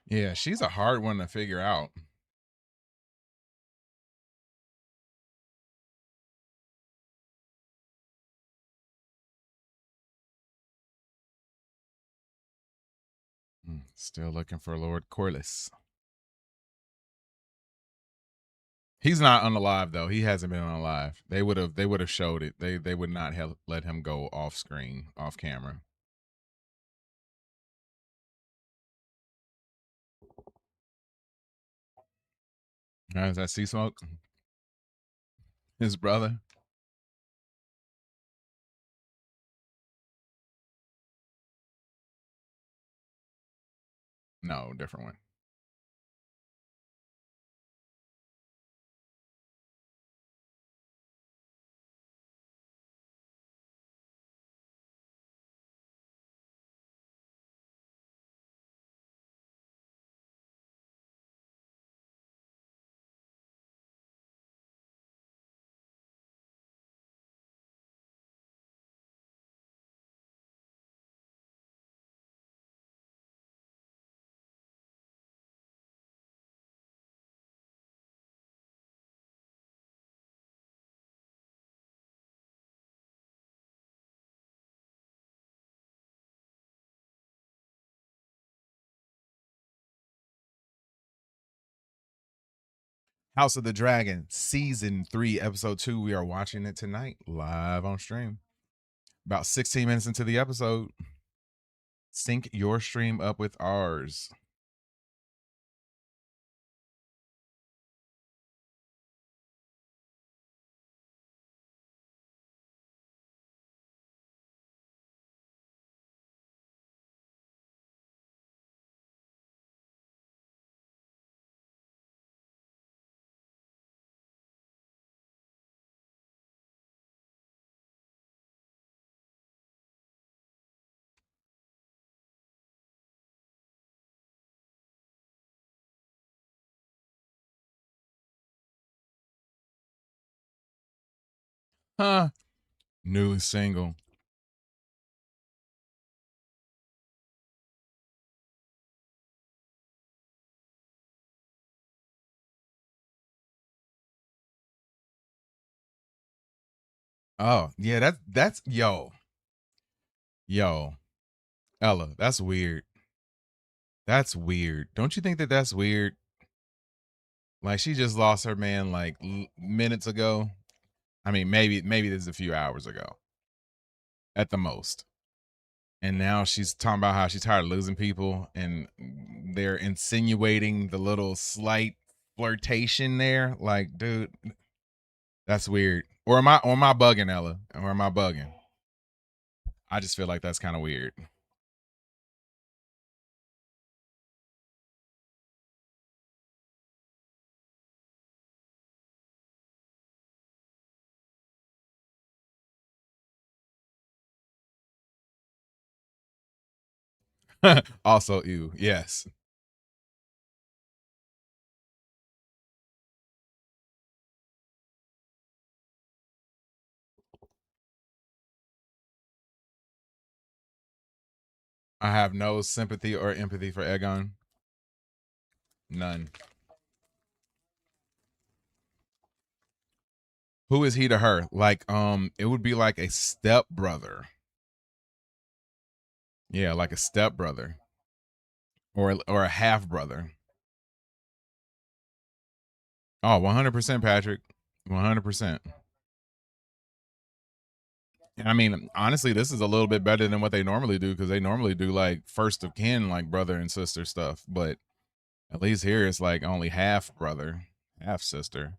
Yeah, she's a hard one to figure out. Still looking for Lord Corliss. He's not unalive though. He hasn't been unalive. They would have showed it. They would not have let him go off screen, off camera. Is that Sea Smoke? His brother? No, different one. House of the Dragon, season 3, episode 2. We are watching it tonight, live on stream. About 16 minutes into the episode. Sync your stream up with ours. Huh. Newly single. Oh, yeah, that's yo, Ella, that's weird. That's weird. Don't you think that that's weird? Like she just lost her man like minutes ago. I mean, maybe this is a few hours ago at the most. And now she's talking about how she's tired of losing people, and they're insinuating the little slight flirtation there. Like, dude, that's weird. Or am I bugging, Ella? Or am I bugging? I just feel like that's kind of weird. Also, ew, yes. I have no sympathy or empathy for Egon. None. Who is he to her? Like, it would be like a step brother. Yeah, like a step brother. Or a half brother. Oh, 100% Patrick. 100%. And I mean, honestly, this is a little bit better than what they normally do because they normally do like first of kin, like brother and sister stuff. But at least here it's like only half brother, half sister.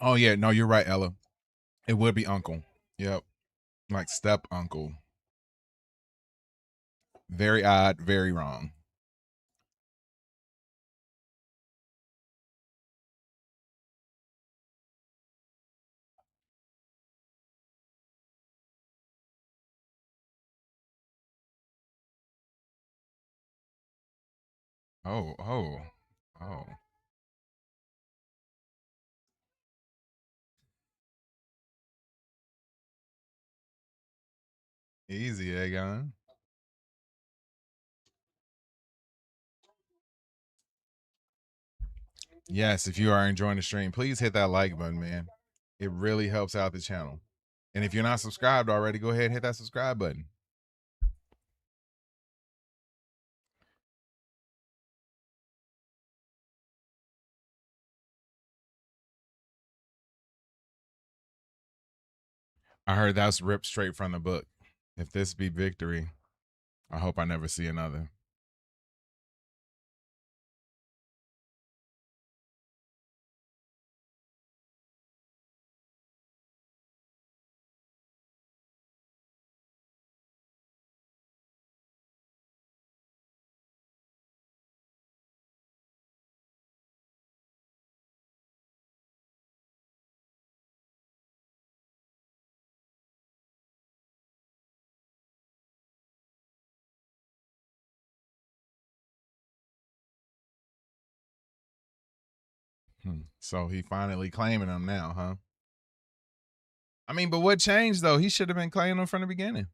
Oh yeah, no, you're right, Ella. It would be uncle. Yep. Like step uncle. Very odd, very wrong. Oh, oh, oh. Easy, Aegon. Yes, if you are enjoying the stream, please hit that like button, man. It really helps out the channel. And if you're not subscribed already, go ahead and hit that subscribe button. I heard that's ripped straight from the book. If this be victory, I hope I never see another. So he finally claiming them now, huh? I mean, but what changed though? He should have been claiming them from the beginning.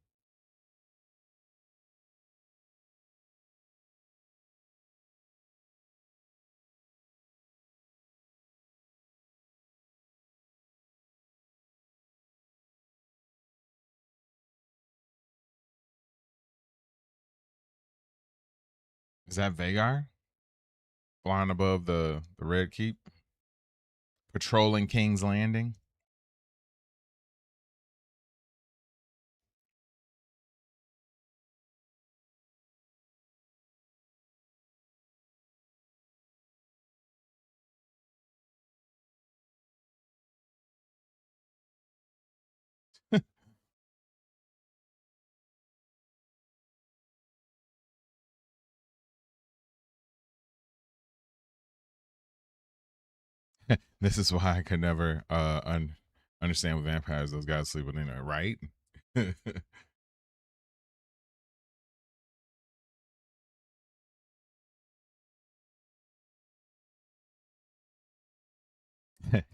Is that Vagar flying above the Red Keep, patrolling King's Landing? This is why I could never understand with vampires. Those guys sleep with dinner, right?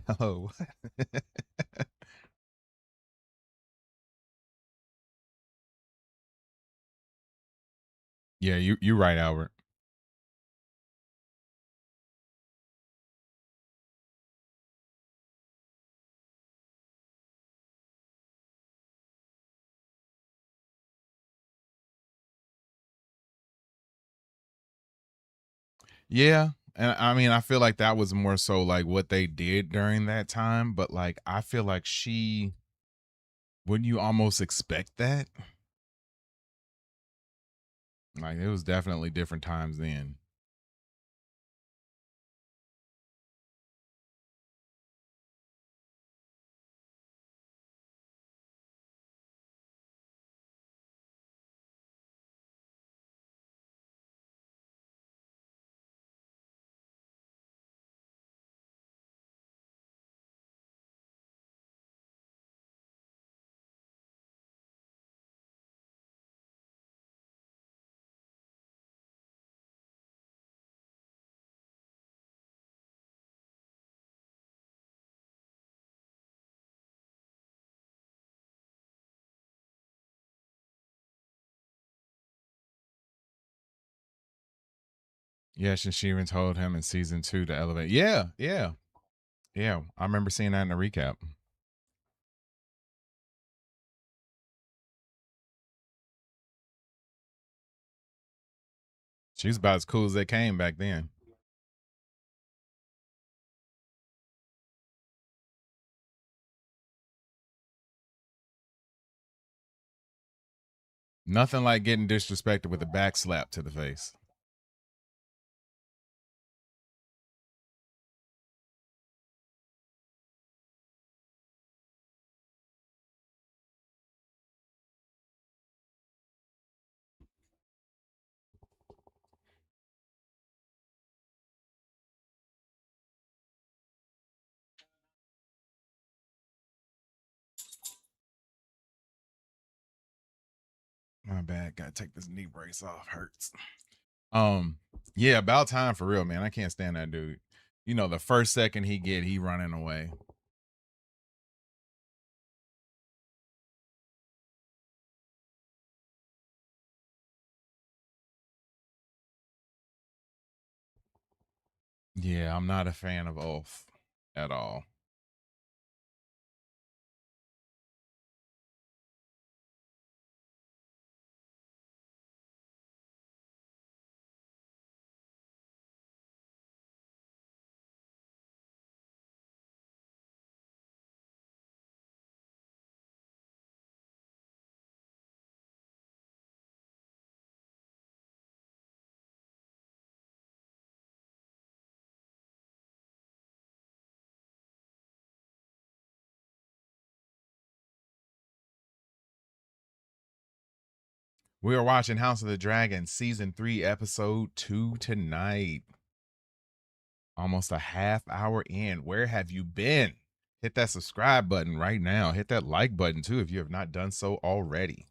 Hello. Yeah, you right, Albert. Yeah. And I mean, I feel like that was more so like what they did during that time, but like I feel like she wouldn't you almost expect that? Like it was definitely different times then. Yes, and she even told him in season 2 to elevate. Yeah, yeah, yeah. I remember seeing that in the recap. She was about as cool as they came back then. Nothing like getting disrespected with a back slap to the face. My bad. Gotta take this knee brace off. Hurts. Yeah, about time for real, man. I can't stand that dude. You know, the first second he running away. Yeah, I'm not a fan of Ulf at all. We are watching House of the Dragon season 3, episode 2 tonight. Almost a half hour in. Where have you been? Hit that subscribe button right now. Hit that like button too if you have not done so already.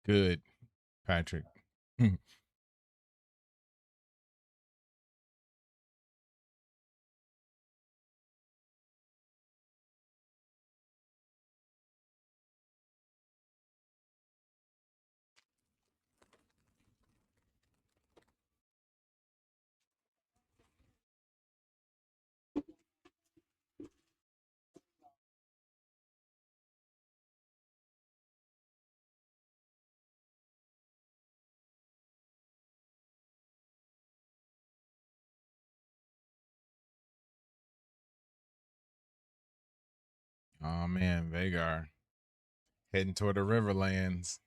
Good, Patrick. Oh man, Vagar heading toward the Riverlands.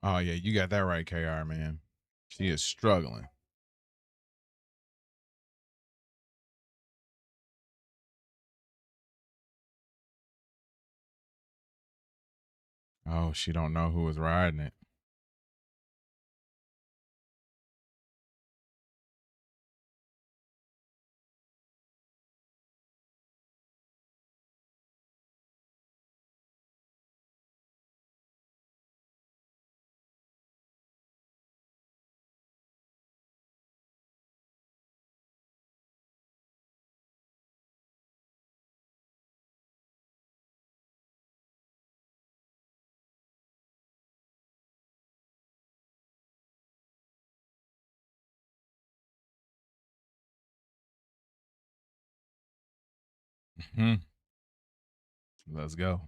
Oh yeah, you got that right, KR man. She is struggling. Oh, she don't know who was riding it. Hmm. Let's go.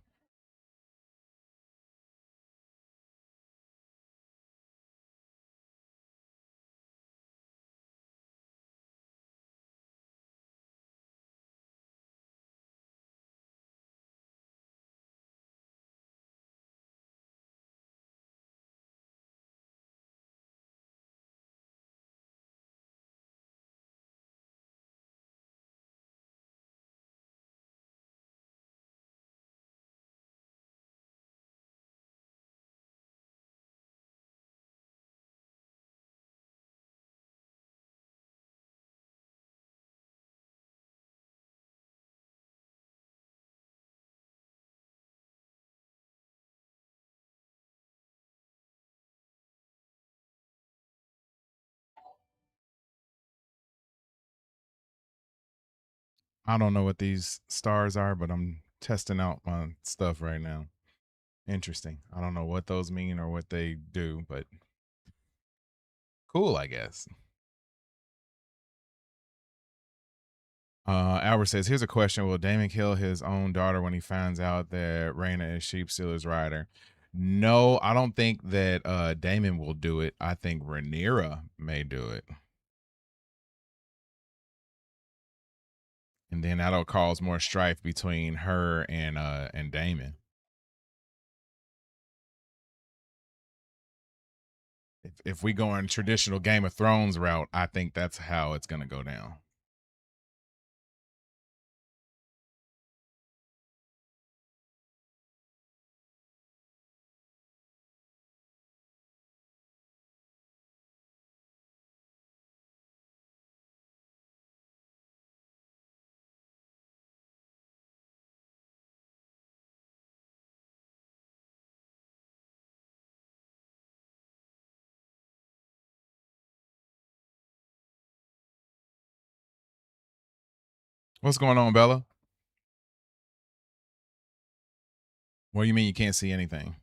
I don't know what these stars are, but I'm testing out my stuff right now. Interesting. I don't know what those mean or what they do, but cool, I guess. Albert says, "Here's a question: Will Damon kill his own daughter when he finds out that Rhaena is Sheep Stealer's rider?" No, I don't think that Damon will do it. I think Rhaenyra may do it, and then that'll cause more strife between her and Damon. If we go in traditional Game of Thrones route, I think that's how it's gonna go down. What's going on, Bella? What do you mean you can't see anything?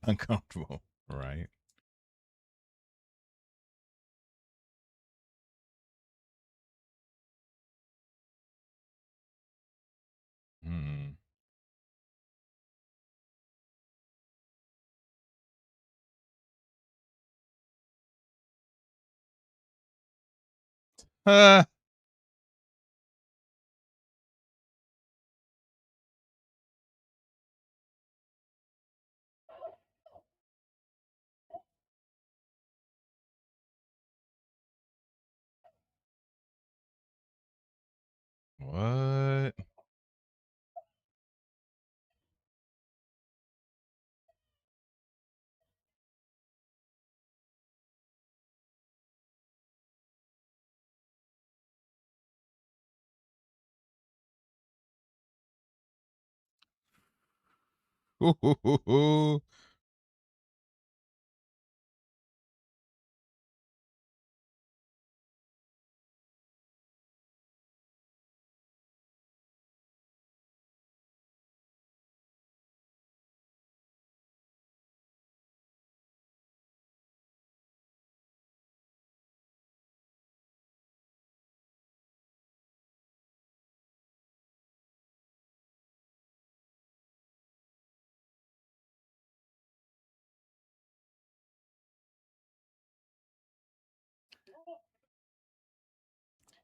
Uncomfortable, right? Mm. Uh, what?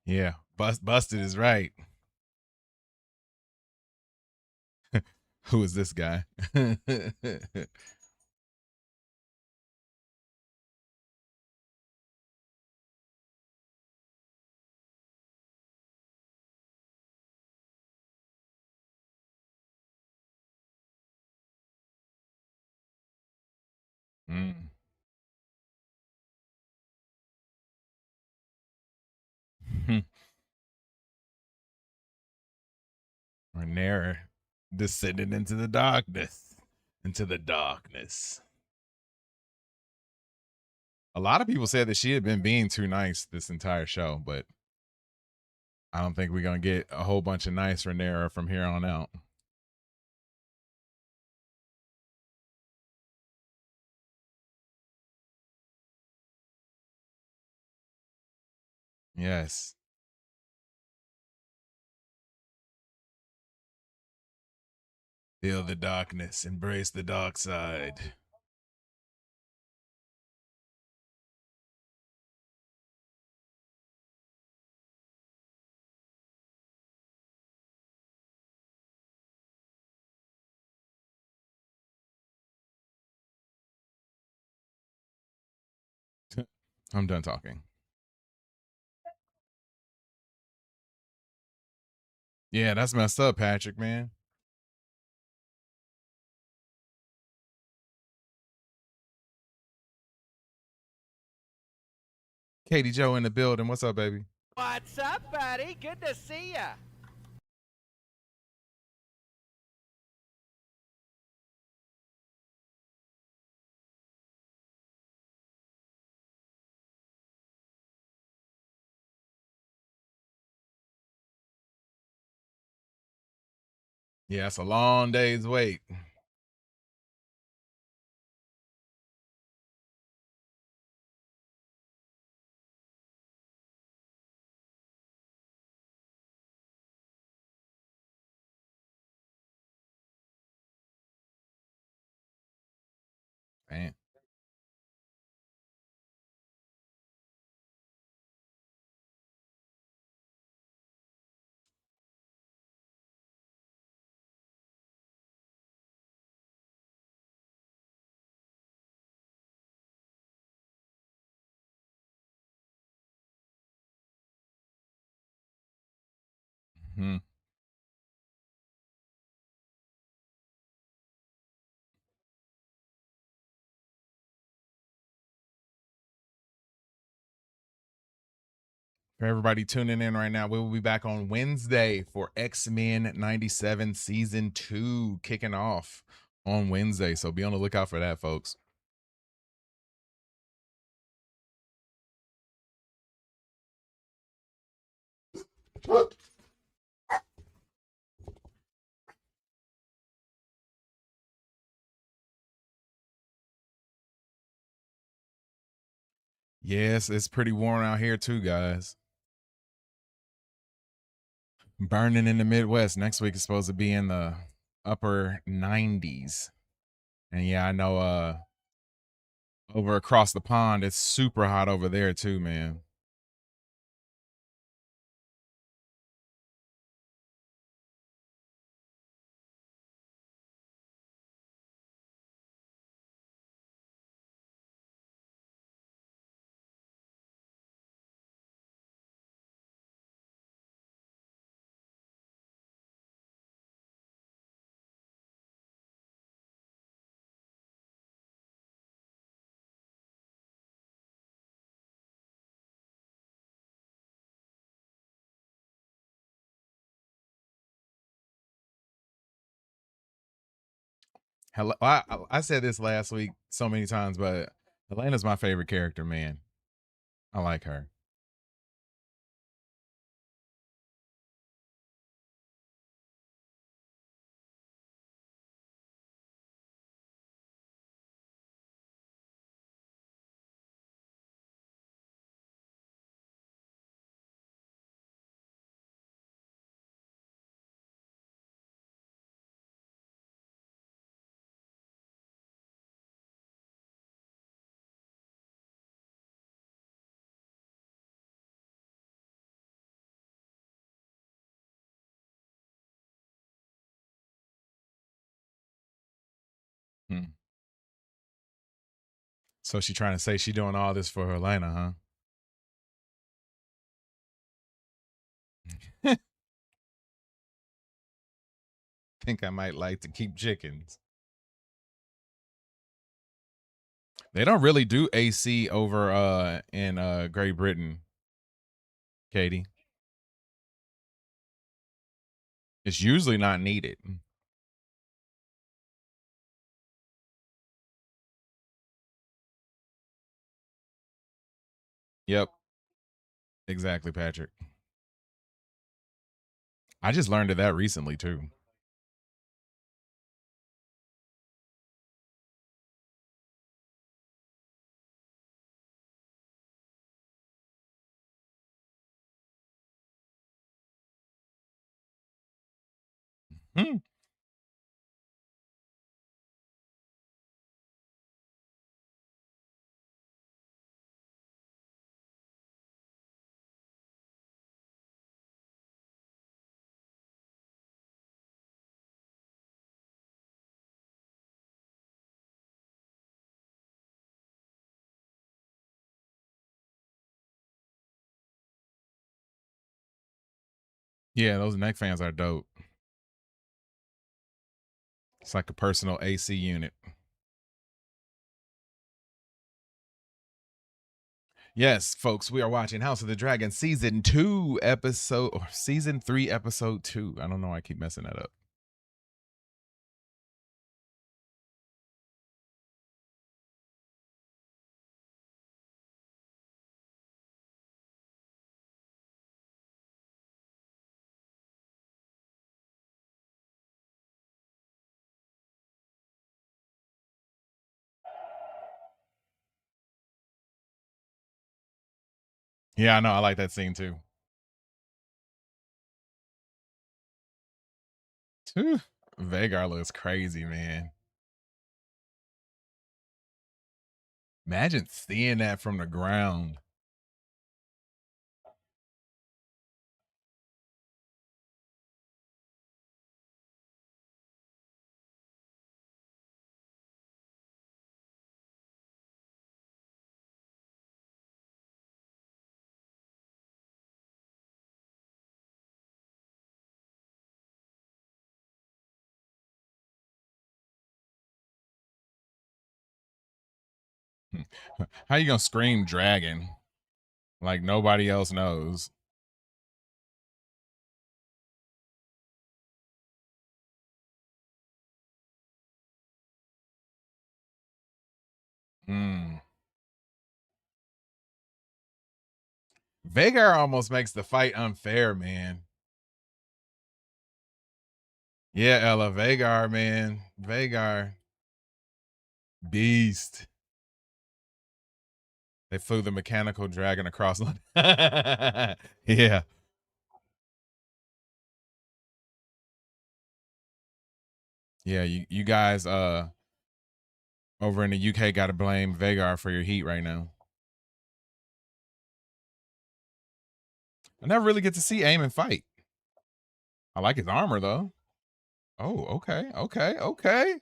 Yeah, busted is right. Who is this guy? Mm. Rhaenyra descended into the darkness. Into the darkness. A lot of people said that she had been being too nice this entire show, but I don't think we're gonna get a whole bunch of nice Rhaenyra from here on out. Yes. Feel the darkness, embrace the dark side. I'm done talking. Yeah, that's messed up, Patrick, man. Katie Joe in the building. What's up, baby? What's up, buddy? Good to see ya. Yeah, it's a long day's wait. Man. Hmm. For everybody tuning in right now, we will be back on Wednesday for X-Men 97 Season 2 kicking off on Wednesday. So be on the lookout for that, folks. Yes, it's pretty warm out here too, guys. Burning in the Midwest. Next week is supposed to be in the upper 90s. And yeah, I know over across the pond, it's super hot over there too, man. Hello, I said this last week so many times, but Elena's my favorite character, man. I like her. Hmm. So she trying to say she doing all this for Elena, huh? Think I might like to keep chickens. They don't really do AC over in Great Britain, Katie. It's usually not needed. Yep, exactly, Patrick. I just learned of that recently too. Hmm. Yeah, those neck fans are dope. It's like a personal AC unit. Yes, folks, we are watching House of the Dragon season 2 episode or season 3 episode 2. I don't know why I keep messing that up. Yeah, I know. I like that scene too. Whew. Vagar looks crazy, man. Imagine seeing that from the ground. How you gonna scream dragon like nobody else knows? Mm. Vagar almost makes the fight unfair, man. Yeah, Ella, Vagar, man. Vagar. Beast. They flew the mechanical dragon across London. Yeah. Yeah, you guys over in the UK gotta blame Vagar for your heat right now. I never really get to see Aemon fight. I like his armor though. Oh, okay, okay, okay.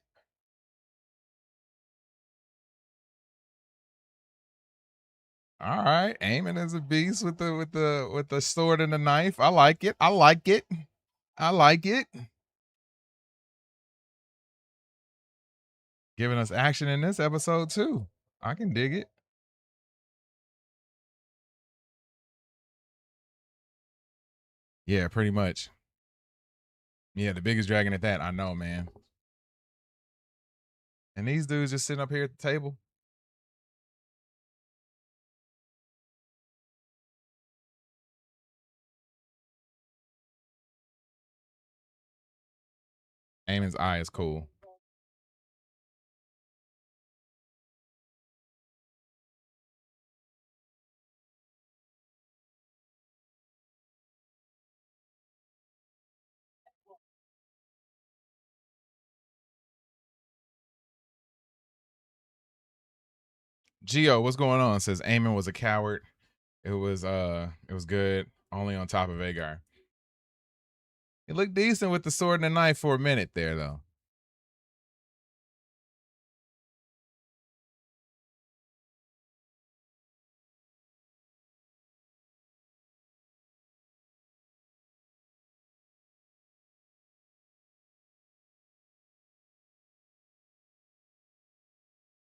All right. Aemon is a beast with the sword and the knife. I like it. I like it. I like it. Giving us action in this episode too. I can dig it. Yeah, pretty much. Yeah, the biggest dragon at that. I know, man. And these dudes just sitting up here at the table. Aemon's eye is cool. Geo, what's going on? Says Aemon was a coward. It was good. Only on top of Vagar. It looked decent with the sword and the knife for a minute there though.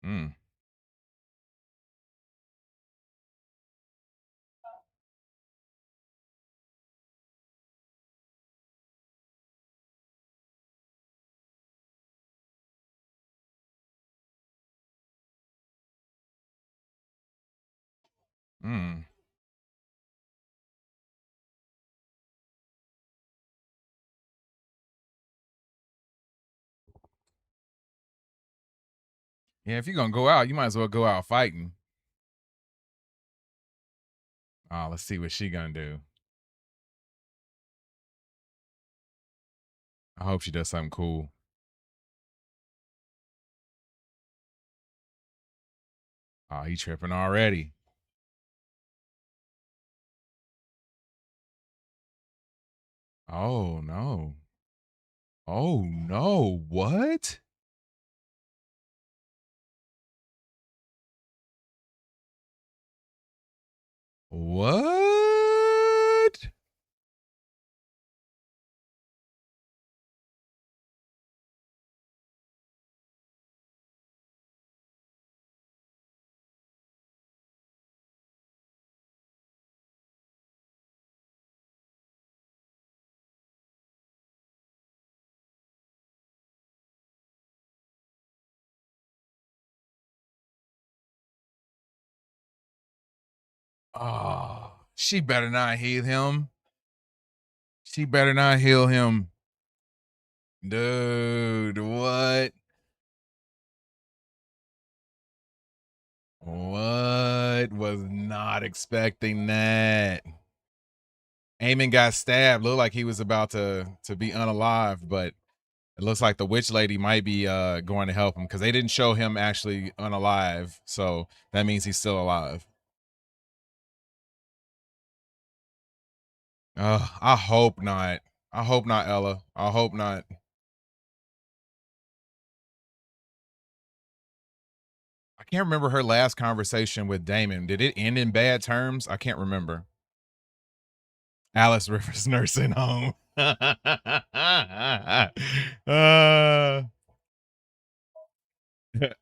Mm. Mm. Yeah, if you're gonna go out, you might as well go out fighting. Oh, let's see what she gonna do. I hope she does something cool. Oh, he tripping already. Oh no. Oh no. What? What? Oh, she better not heal him. She better not heal him. Dude, what? What? Was not expecting that. Aemon got stabbed. Looked like he was about to be unalive, but it looks like the witch lady might be going to help him because they didn't show him actually unalive. So that means he's still alive. I hope not. I hope not, Ella. I hope not. I can't remember her last conversation with Damon. Did it end in bad terms? I can't remember. Alice Rivers Nursing Home.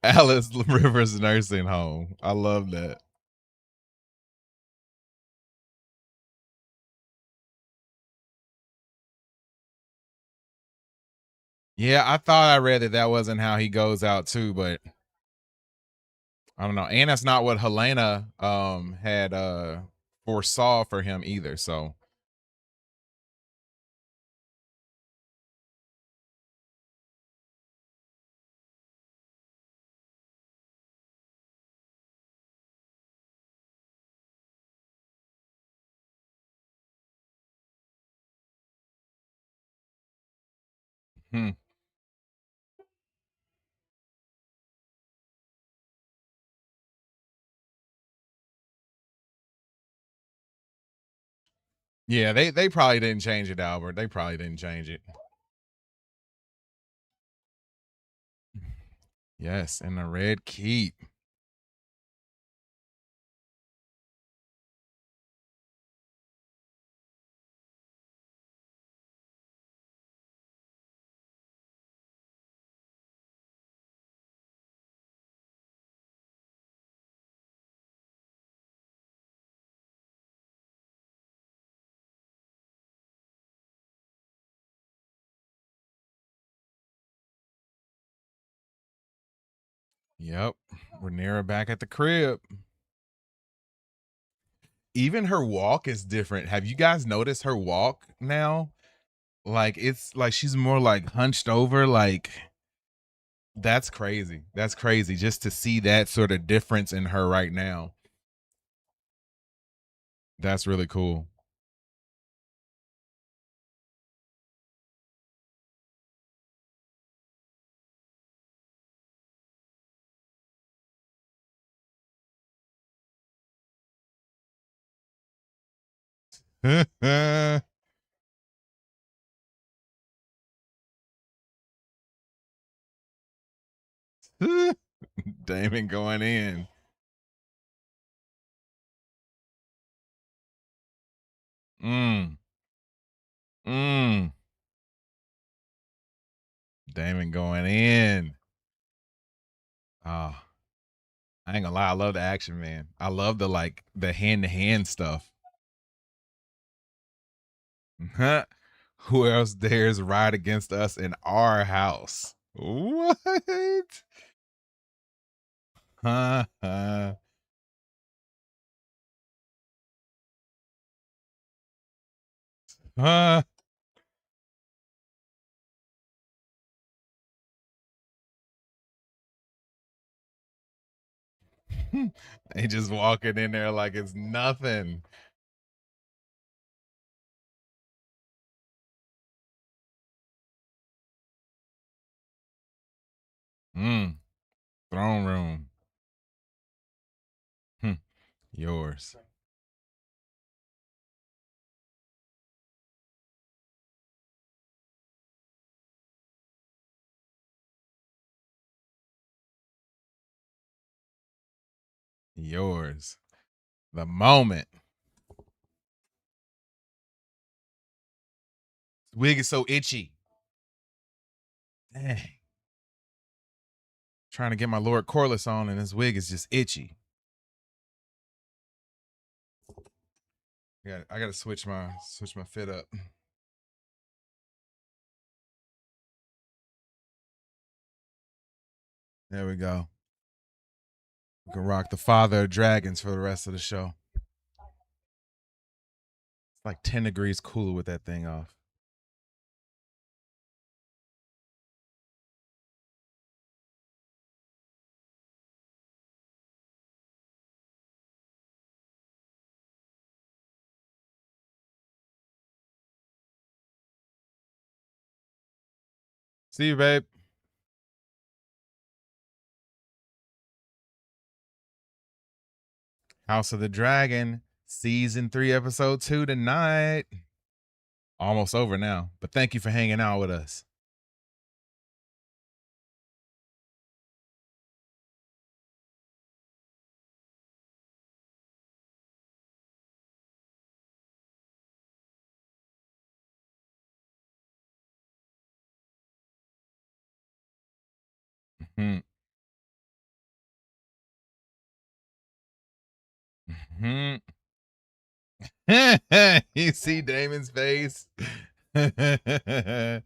Alice Rivers Nursing Home. I love that. Yeah, I thought I read that wasn't how he goes out too, but I don't know. And that's not what Helena had foresaw for him either. So hmm. Yeah, they probably didn't change it, Albert. They probably didn't change it. Yes, and the red keep. Yep. Rhaenyra back at the crib. Even her walk is different. Have you guys noticed her walk now? Like it's like she's more like hunched over. Like that's crazy. That's crazy just to see that sort of difference in her right now. That's really cool. Damon going in. Mm. Mm. Damon going in. Oh, I ain't gonna lie. I love the action, man. I love the like the hand to hand stuff. Who else dares ride against us in our house? What? Huh? Huh? They just walking in there like it's nothing. Throne room. Yours. Yours. The moment. Wig is so itchy. Dang. Trying to get my Lord Corliss on, and his wig is just itchy. I gotta switch my fit up. There we go. We can rock the Father of Dragons for the rest of the show. It's like 10 degrees cooler with that thing off. See you, babe. House of the Dragon, season 3, episode 2 tonight. Almost over now, but thank you for hanging out with us. Mm-hmm. Mm-hmm. You see Damon's face? That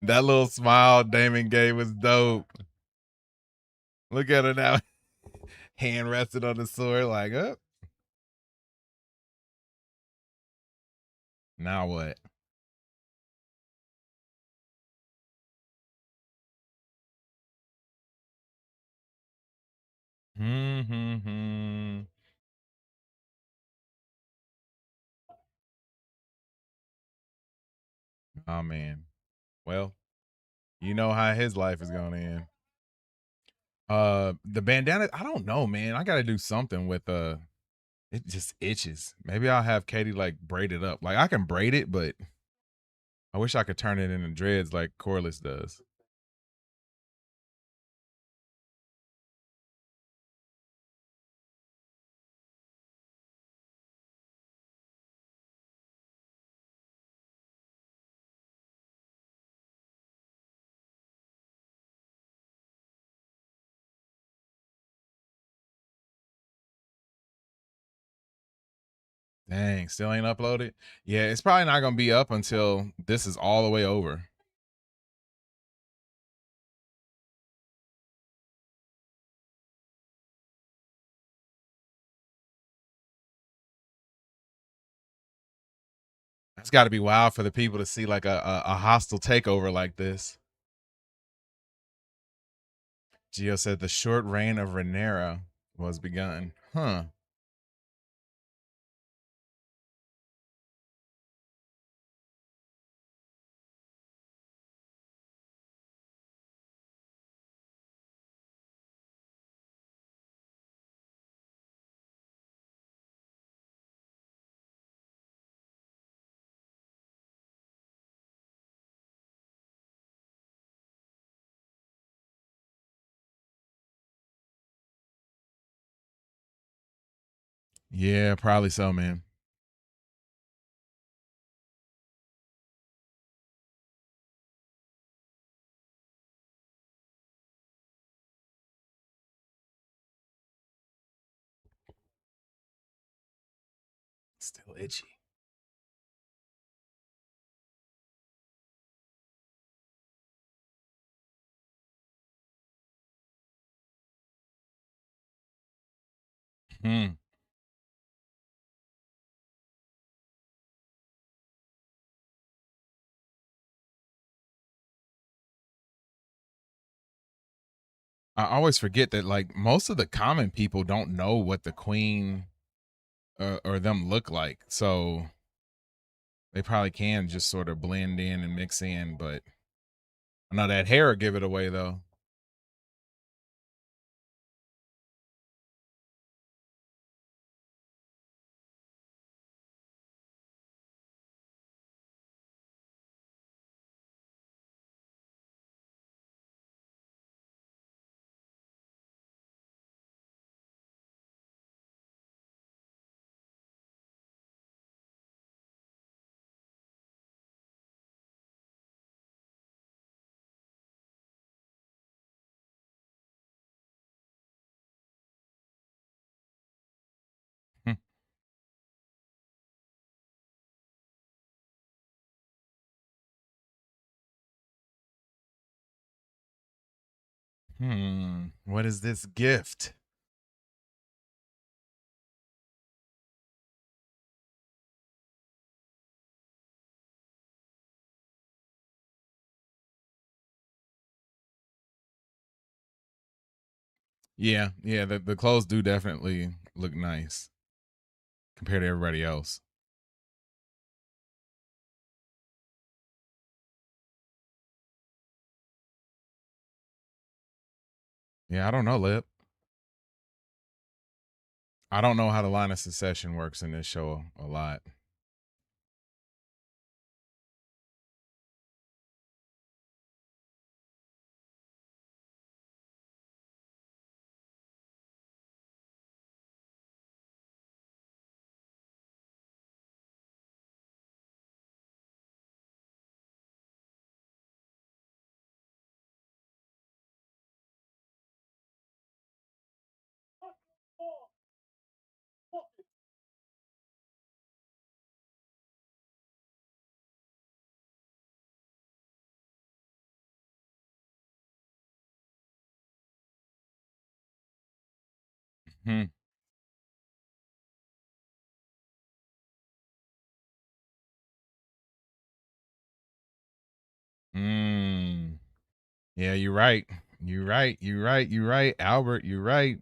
little smile Damon gave was dope. Look at her now. Hand rested on the sword, like, up. Now what? Mm-hmm. Oh man. Well, you know how his life is gonna end. The bandana, I don't know, man. I gotta do something with it just itches. Maybe I'll have Katie like braid it up. Like I can braid it, but I wish I could turn it into dreads like Corliss does. Dang, still ain't uploaded? Yeah, it's probably not gonna be up until this is all the way over. That's got to be wild for the people to see like a hostile takeover like this. Gio said the short reign of Rhaenyra was begun. Huh. Yeah, probably so, man. Still itchy. Hmm. I always forget that like most of the common people don't know what the queen or them look like, so they probably can just sort of blend in and mix in. But I know that hair will give it away though. What is this gift? Yeah, yeah, the clothes do definitely look nice compared to everybody else. Yeah, I don't know, Lip. I don't know how the line of succession works in this show a lot. Hmm. Mm. Yeah, you're right. You're right. You're right. You're right. Albert, you're right.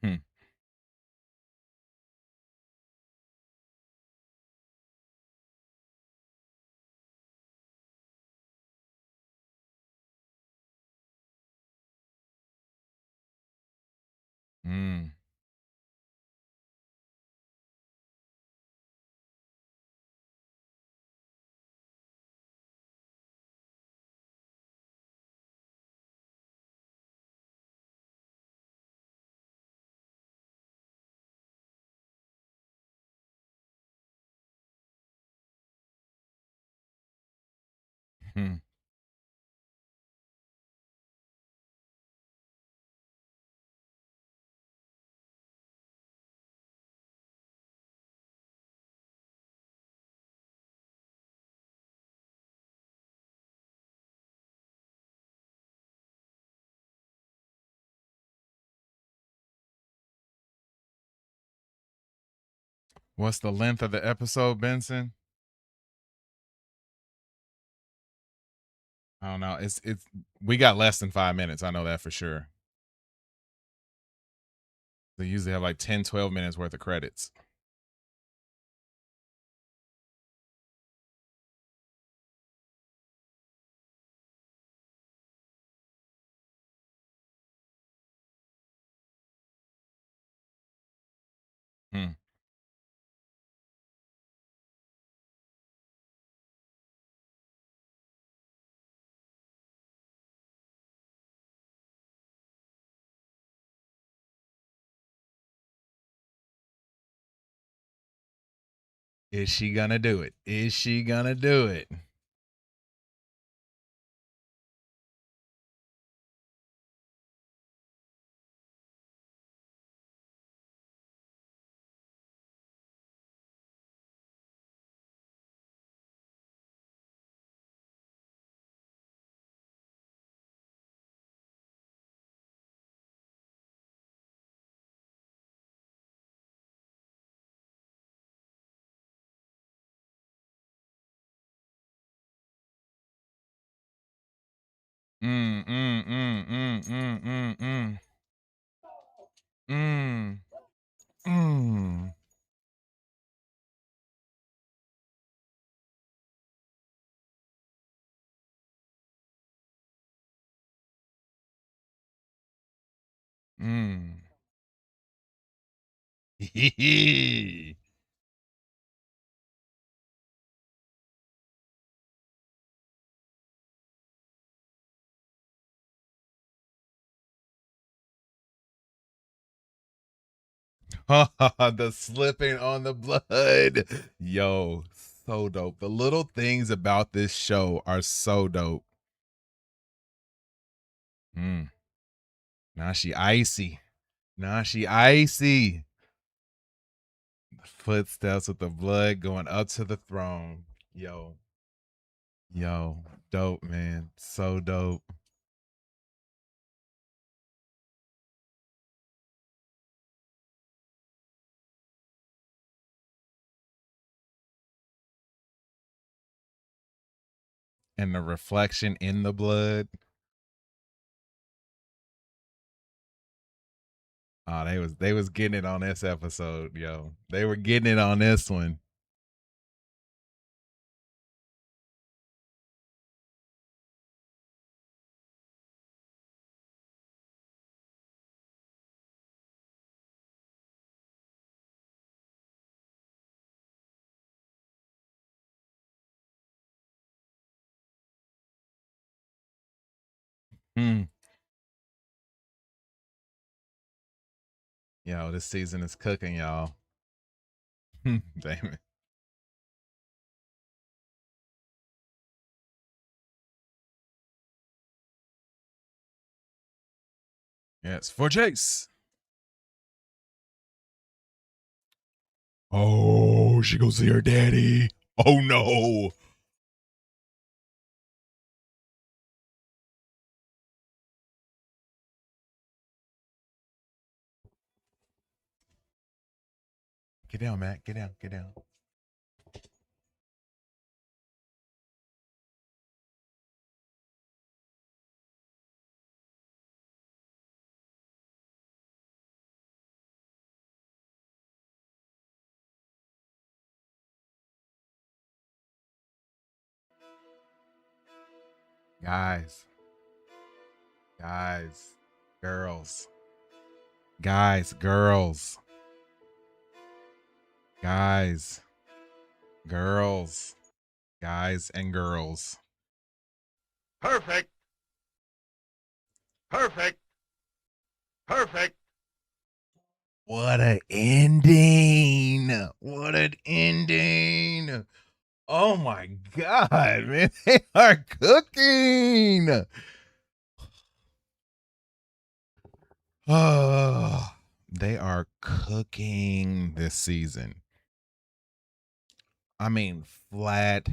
Hmm. Mm. Hmm. What's the length of the episode, Benson? I don't know. It's we got less than 5 minutes. I know that for sure. They usually have like 10, 12 minutes worth of credits. Hmm. Is she gonna do it? Is she gonna do it? Mm, mm, mm, mm, mm, mm, mm. Mm, mm. Mm. The slipping on the blood. Yo, so dope. The little things about this show are so dope. Mm. Now she icy. Now she icy. Footsteps with the blood going up to the throne. Yo, dope, man. So dope. And the reflection in the blood. Oh, they was getting it on this episode, yo. They were getting it on this one. Hmm. Yo, this season is cooking, y'all. Damn it. Yes, for Jace. Oh, she goes see her daddy. Oh no. Get down, Matt. Get down. Get down. Guys. Guys. Girls. Guys. Girls. Guys. Girls. Guys and girls. Perfect. Perfect. Perfect. What an ending. What an ending. Oh my God, man. They are cooking. Oh, they are cooking this season. I mean, flat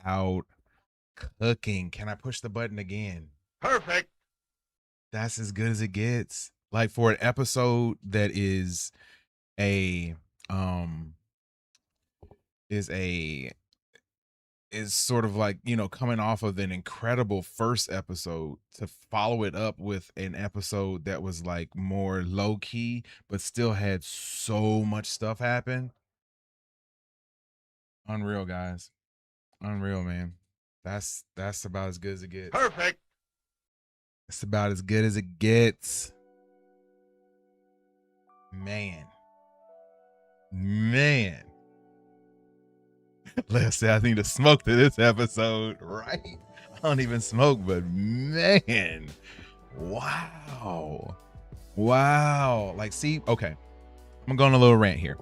out cooking. Can I push the button again? Perfect. That's as good as it gets. Like for an episode that a um is a is sort of like, coming off of an incredible first episode, to follow it up with an episode that was like more low key but still had so much stuff happen. Unreal, guys. Unreal, man. That's about as good as it gets. Perfect. It's about as good as it gets. Man. Man. Let's say I need to smoke to this episode, right? I don't even smoke, but man. Wow. Wow. Like, see, okay. I'm going a little rant here.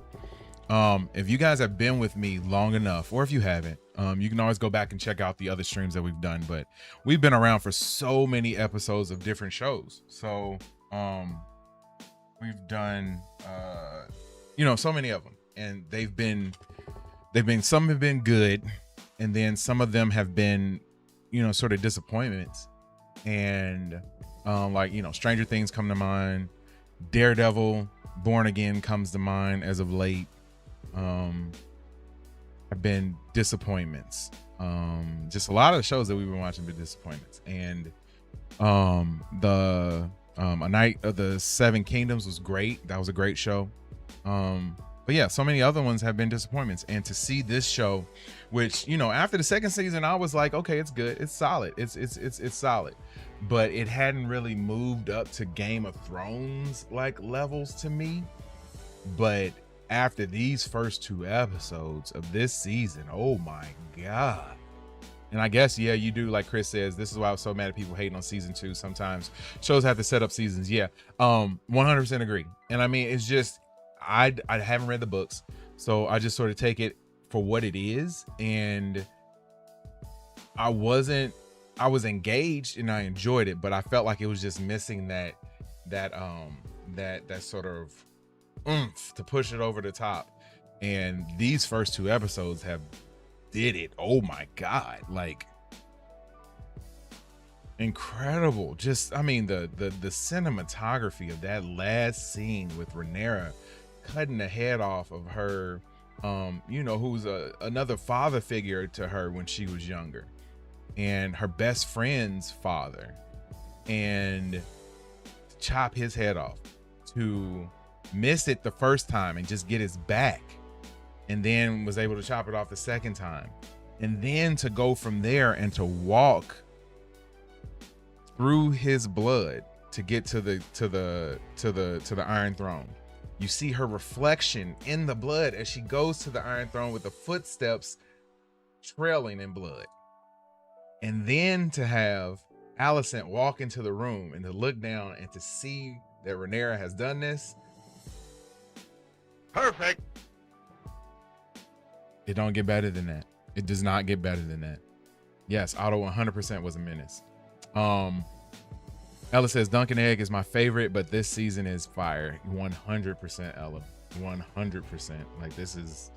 If you guys have been with me long enough, or if you haven't, you can always go back and check out the other streams that we've done, but we've been around for so many episodes of different shows. So we've done so many of them, and some have been good, and then some of them have been sort of disappointments. And Stranger Things come to mind, Daredevil Born Again comes to mind as of late. Have been disappointments. Just a lot of the shows that we've been watching have been disappointments. And The A Night of the Seven Kingdoms was great. That was a great show. But yeah, so many other ones have been disappointments. And to see this show, which, you know, after the second season, I was like, okay, it's good, it's solid, it's solid. But it hadn't really moved up to Game of Thrones like levels to me. But after these first 2 episodes of this season, oh my God. And I guess, yeah, you do, like Chris says, this is why I was so mad at people hating on season 2. Sometimes shows have to set up seasons. Yeah, 100% agree. And I mean, it's just, I haven't read the books, so I just sort of take it for what it is. And I was engaged and I enjoyed it, but I felt like it was just missing that sort of oomph to push it over the top. And these first 2 episodes have did it. Oh my God, like incredible. Just, I mean, the cinematography of that last scene with Rhaenyra cutting the head off of her, you know, who's another father figure to her when she was younger, and her best friend's father, and chop his head off, to miss it the first time and just get his back, and then was able to chop it off the second time, and then to go from there and to walk through his blood to get to the Iron Throne. You see her reflection in the blood as she goes to the Iron Throne with the footsteps trailing in blood. And then to have Alicent walk into the room and to look down and to see that Rhaenyra has done this. Perfect. It don't get better than that. It does not get better than that. Yes, Otto 100% was a menace. Ella says Dunkin' Egg is my favorite, but this season is fire. 100% Ella. 100%. Like this is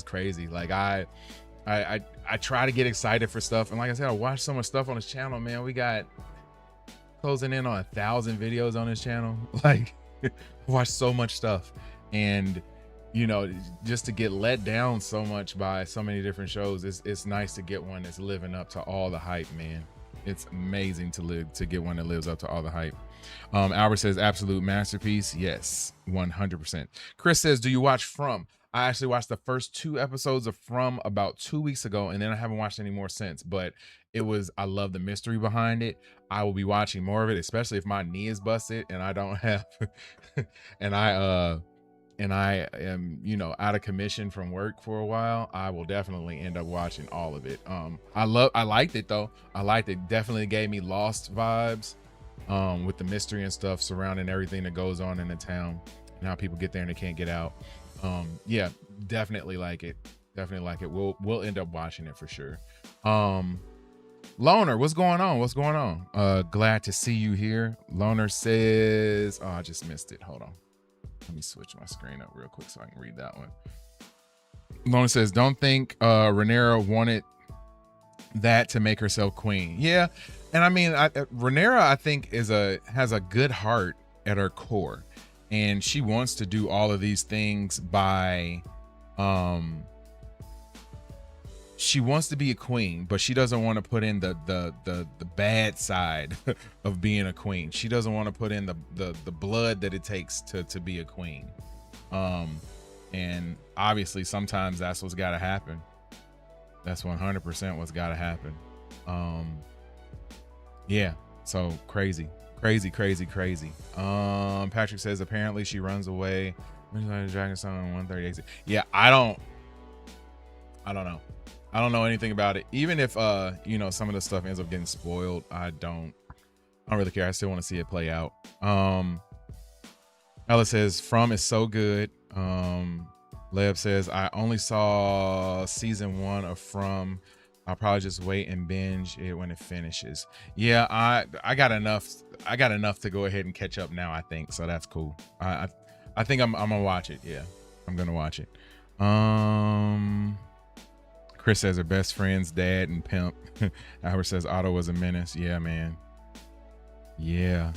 crazy. Like I try to get excited for stuff, and like I said, I watch so much stuff on this channel, man. We got closing in on 1,000 videos on this channel. Like I watch so much stuff, and you know, just to get let down so much by so many different shows, it's nice to get one that's living up to all the hype, man. It's amazing to get one that lives up to all the hype. Albert says absolute masterpiece. Yes, 100%. Chris says, do you watch From? I actually watched the first 2 episodes of From about 2 weeks ago, and then I haven't watched any more since. But I love the mystery behind it. I will be watching more of it, especially if my knee is busted and I don't have, and I am, you know, out of commission from work for a while. I will definitely end up watching all of it. I liked it though. I liked it. Definitely gave me Lost vibes, with the mystery and stuff surrounding everything that goes on in the town and how people get there and they can't get out. Yeah, definitely like it. Definitely like it. We'll end up watching it for sure. Loner, what's going on? What's going on? Glad to see you here. Loner says, oh, I just missed it. Hold on. Let me switch my screen up real quick so I can read that one. Loner says, don't think Rhaenyra wanted that to make herself queen. Yeah, and I mean, Rhaenyra, I think has a good heart at her core, and she wants to do all of these things by she wants to be a queen, but she doesn't want to put in the bad side of being a queen. She doesn't want to put in the blood that it takes to be a queen. And obviously sometimes that's what's got to happen. That's 100% what's got to happen. Yeah, so crazy. Patrick says apparently she runs away. Dragon Song 138. Yeah, I don't know. I don't know anything about it. Even if you know, some of the stuff ends up getting spoiled, I don't really care. I still want to see it play out. Ella says From is so good. Leb says I only saw season 1 of From. I'll probably just wait and binge it when it finishes. Yeah, I got enough to go ahead and catch up now, I think. So that's cool. I think I'm gonna watch it. Yeah, I'm gonna watch it. Chris says her best friend's dad and pimp. Albert says Otto was a menace. Yeah, man. Yeah.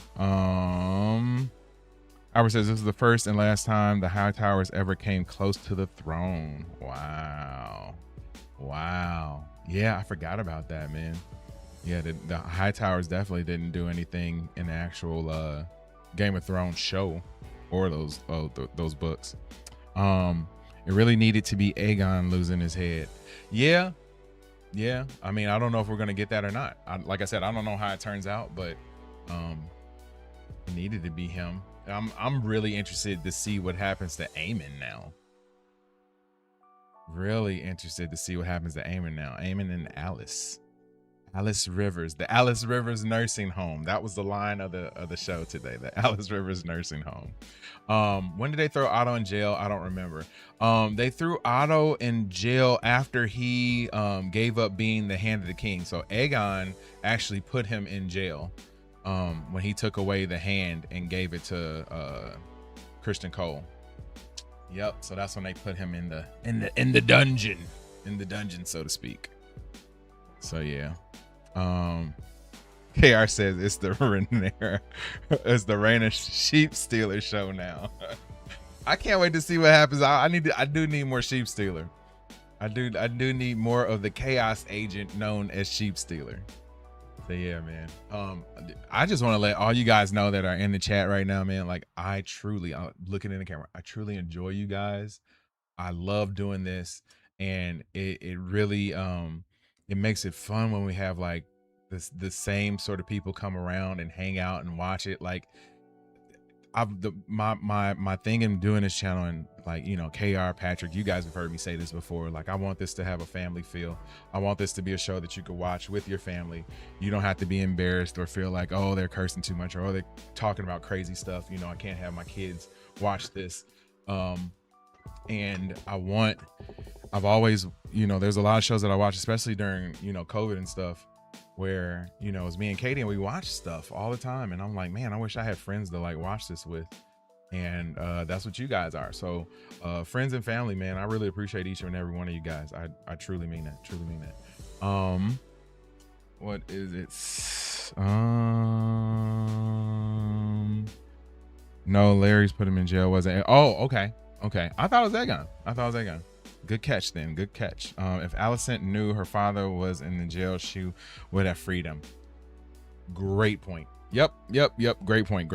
Albert says this is the first and last time the High Towers ever came close to the throne. Wow. Yeah, I forgot about that, man. Yeah, the High Towers definitely didn't do anything in the actual Game of Thrones show or those books. It really needed to be Aegon losing his head. Yeah. I mean, I don't know if we're gonna get that or not. Like I said, I don't know how it turns out, but it needed to be him. I'm really interested to see what happens to Aemon now. Really interested to see what happens to Aemon now. Aemon and Alice Rivers, the Alice Rivers nursing home. That was the line of the show today. The Alice Rivers nursing home. When did they throw Otto in jail? I don't remember. They threw Otto in jail after he gave up being the Hand of the King. So Aegon actually put him in jail when he took away the hand and gave it to Christian Cole. Yep. So that's when they put him in the dungeon, so to speak. So yeah. KR says it's the Rhaena Sheep Stealer show now. I can't wait to see what happens. I do need more Sheep Stealer. I do need more of the Chaos Agent known as Sheep Stealer. So yeah, man. I just want to let all you guys know that are in the chat right now, man. Like I'm looking in the camera. I truly enjoy you guys. I love doing this, and it really it makes it fun when we have like the same sort of people come around and hang out and watch it. Like my thing in doing this channel, and like, you know, KR, Patrick, you guys have heard me say this before. Like I want this to have a family feel. I want this to be a show that you could watch with your family. You don't have to be embarrassed or feel like, oh, they're cursing too much, or oh, they're talking about crazy stuff. You know, I can't have my kids watch this. And I've always, you know, there's a lot of shows that I watch, especially during, you know, COVID and stuff, where, you know, it's me and Katie and we watch stuff all the time. And I'm like, man, I wish I had friends to like watch this with. And that's what you guys are. So friends and family, man, I really appreciate each and every one of you guys. I truly mean that. What is it? No, Larry's put him in jail, wasn't it? Oh, okay. I thought it was Aegon. Good catch then. Good catch. If Alicent knew her father was in the jail, she would have freed him. Great point. Yep. Great point.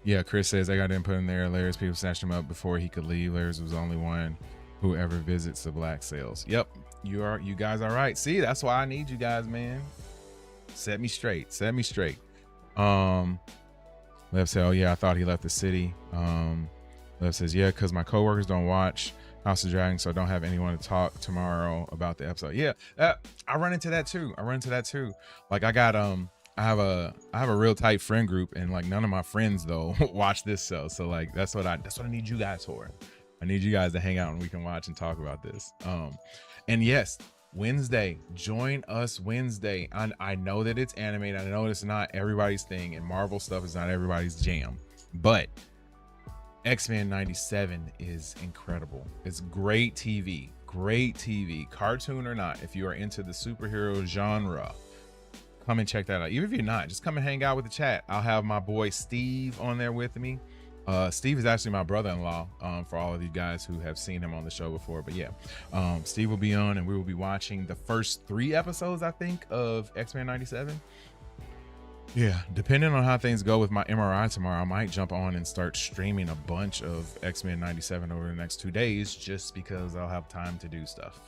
Yeah, Chris says Aegon didn't put him there. Larry's people snatched him up before he could leave. Larry's was the only one who ever visits the Black Sails. Yep. You guys are right. See, that's why I need you guys, man. Set me straight. Lev said, oh yeah, I thought he left the city. Lev says, yeah, because my coworkers don't watch House of Dragon, so I don't have anyone to talk tomorrow about the episode. Yeah, I run into that too. Like I got I have a real tight friend group, and like none of my friends though watch this show. So like that's what I need you guys for. I need you guys to hang out and we can watch and talk about this. And yes, Wednesday, join us Wednesday. I know that it's animated. I know it's not everybody's thing, and Marvel stuff is not everybody's jam, but X-Men 97 is incredible. It's great TV, cartoon or not. If you are into the superhero genre, come and check that out. Even if you're not, just come and hang out with the chat. I'll have my boy Steve on there with me. Steve is actually my brother-in-law, for all of you guys who have seen him on the show before. But yeah, Steve will be on, and we will be watching the first 3 episodes, I think, of X-Men 97. Yeah, depending on how things go with my MRI tomorrow, I might jump on and start streaming a bunch of X-Men 97 over the next 2 days, just because I'll have time to do stuff.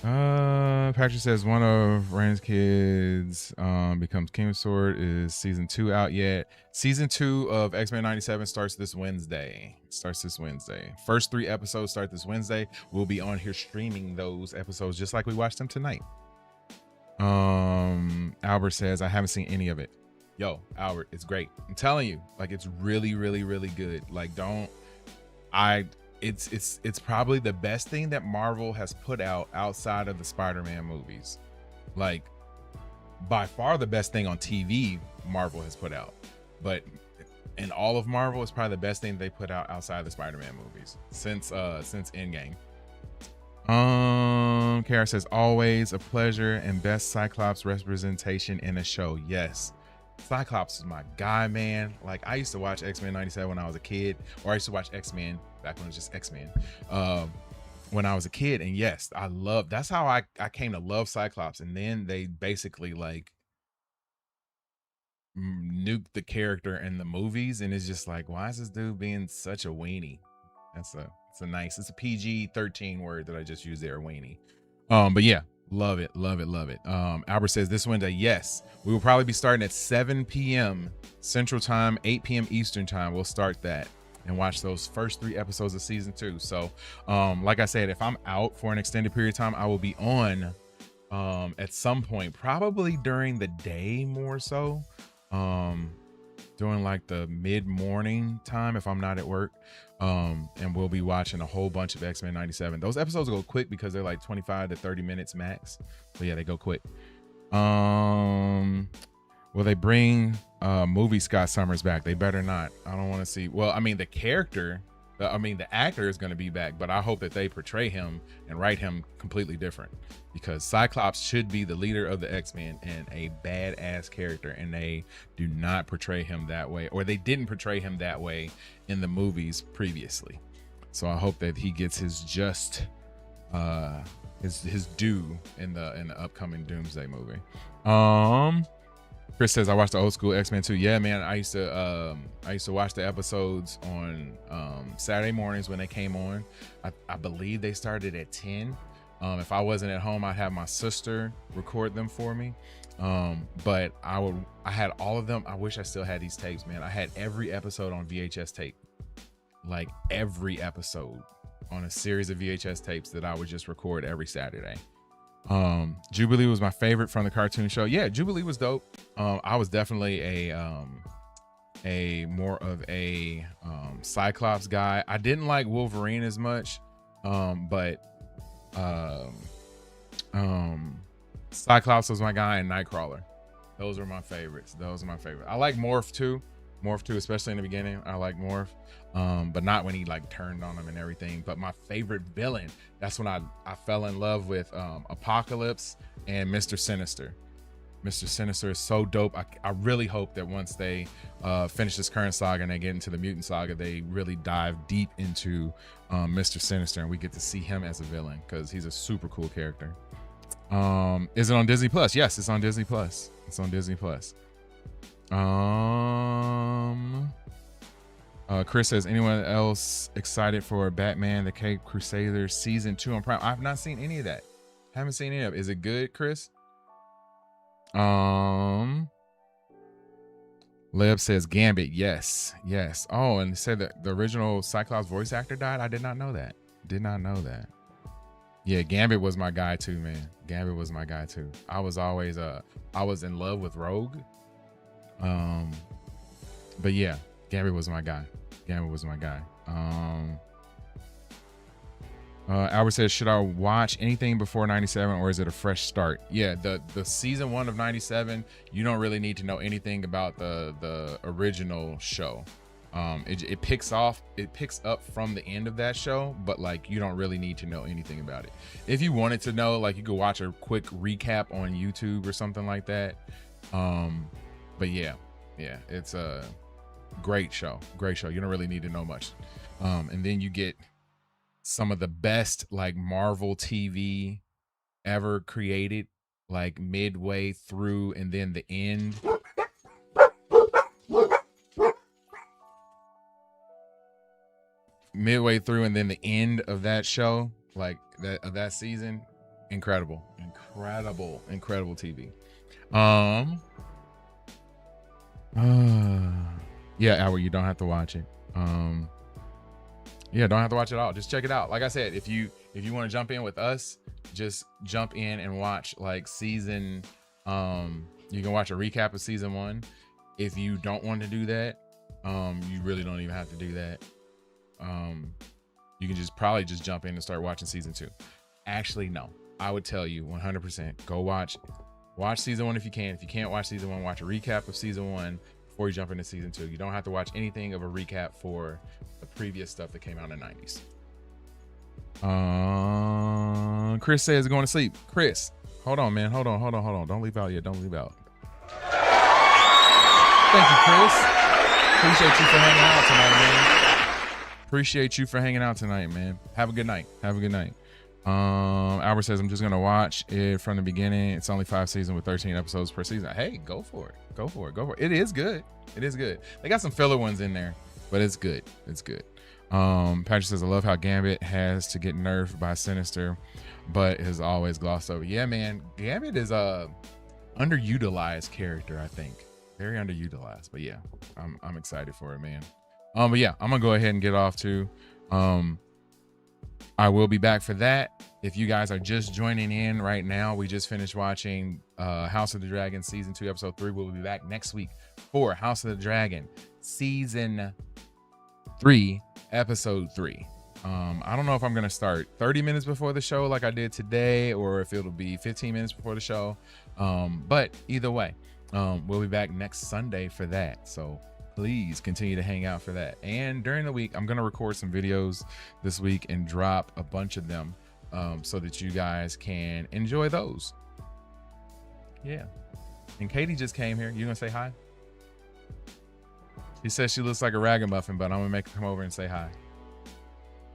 Patrick says one of Rand's kids becomes King of Sword. Is season 2 out yet? Season 2 of X-Men 97 starts this Wednesday. First 3 episodes start this Wednesday. We'll be on here streaming those episodes just like we watched them tonight. Albert says I haven't seen any of it. Yo, Albert, it's great. I'm telling you, like it's really good. Like it's probably the best thing that Marvel has put out outside of the Spider-Man movies. Like by far the best thing on TV Marvel has put out. But in all of Marvel, it's probably the best thing they put out outside the Spider-Man movies since Endgame. Kara says always a pleasure and best Cyclops representation in a show. Yes. Cyclops is my guy, man. Like I used to watch X-Men 97 when I was a kid, or I used to watch X-Men back when it was just X-Men. when I was a kid. And yes, that's how I came to love Cyclops. And then they basically like nuked the character in the movies, and it's just like, why is this dude being such a weenie? It's a PG-13 word that I just used there, weenie. But yeah, love it. Albert says this Wednesday, yes, we will probably be starting at 7 p.m. Central Time, 8 p.m. Eastern Time. We'll start that and watch those first 3 episodes of season 2. So like I said, if I'm out for an extended period of time, I will be on at some point, probably during the day more so, during like the mid-morning time if I'm not at work, and we'll be watching a whole bunch of X-Men 97. Those episodes go quick because they're like 25 to 30 minutes max, but yeah, they go quick. Will they bring movie Scott Summers back? They better not. I don't want to see, well, I mean, the actor is going to be back, but I hope that they portray him and write him completely different, because Cyclops should be the leader of the X-Men and a badass character, and they do not portray him that way, or they didn't portray him that way in the movies previously. So I hope that he gets his just his due in the upcoming Doomsday movie. Chris says, I watched the old school X-Men too. Yeah, man, I used to watch the episodes on Saturday mornings when they came on. I believe they started at 10. If I wasn't at home, I'd have my sister record them for me. But I had all of them. I wish I still had these tapes, man. I had every episode on VHS tape, like every episode on a series of VHS tapes that I would just record every Saturday. Jubilee was my favorite from the cartoon show. Yeah, Jubilee was dope. I was definitely a more of a Cyclops guy. I didn't like Wolverine as much, but Cyclops was my guy, and Nightcrawler. Those are my favorites. I like Morph too, especially in the beginning. I like Morph, but not when he like turned on him and everything. But my favorite villain, that's when I fell in love with Apocalypse and Mr. Sinister. Mr. Sinister is so dope. I really hope that once they finish this current saga and they get into the mutant saga, they really dive deep into Mr. Sinister and we get to see him as a villain, because he's a super cool character. Is it on Disney Plus? Yes, it's on Disney Plus. Chris says, anyone else excited for Batman the Cape Crusader season 2 on Prime? I've not seen any of that. Haven't seen any of it. Is it good, Chris? Leb says Gambit. Yes. Oh, and said that the original Cyclops voice actor died. I did not know that. Yeah, Gambit was my guy too, man. I was always I was in love with Rogue. But yeah, Gambit was my guy. Albert says, should I watch anything before 97 or is it a fresh start? Yeah, the season 1 of 97, you don't really need to know anything about the original show. It picks up from the end of that show, but like you don't really need to know anything about it. If you wanted to know, like you could watch a quick recap on YouTube or something like that. But yeah, it's a great show. You don't really need to know much. And then you get some of the best like Marvel TV ever created, like midway through and then the end. Midway through and then the end of that show, like that season, incredible TV. Yeah, Albert, you don't have to watch it. Don't have to watch it all. Just check it out. Like I said, if you want to jump in with us, just jump in and watch like season. You can watch a recap of season 1. If you don't want to do that, you really don't even have to do that. You can probably just jump in and start watching season 2. Actually, no, I would tell you 100%, go watch season 1 if you can. If you can't watch season 1, watch a recap of season 1 before you jump into season 2. You don't have to watch anything of a recap for the previous stuff that came out in the 90s. Chris says going to sleep. Chris, hold on, man. Hold on. Don't leave out yet. Thank you, Chris. Appreciate you for hanging out tonight, man. Have a good night. Albert says, I'm just gonna watch it from the beginning. It's only 5 seasons with 13 episodes per season. Hey, go for it. Go for it. Go for it. It is good. It is good. They got some filler ones in there, but it's good. It's good. Patrick says, I love how Gambit has to get nerfed by Sinister, but is always glossed over. Yeah, man. Gambit is a underutilized character, I think. Very underutilized. But yeah, I'm excited for it, man. But yeah, I'm gonna go ahead and get off too. I will be back for that. If you guys are just joining in right now, we just finished watching House of the Dragon season 2 episode 3. We'll be back next week for House of the Dragon season 3 episode 3. I don't know if I'm gonna start 30 minutes before the show like I did today, or if it'll be 15 minutes before the show. But either way, we'll be back next Sunday for that. So please continue to hang out for that. And during the week, I'm gonna record some videos this week and drop a bunch of them so that you guys can enjoy those. Yeah. And Katie just came here. You gonna say hi? She says she looks like a ragamuffin, but I'm gonna make her come over and say hi.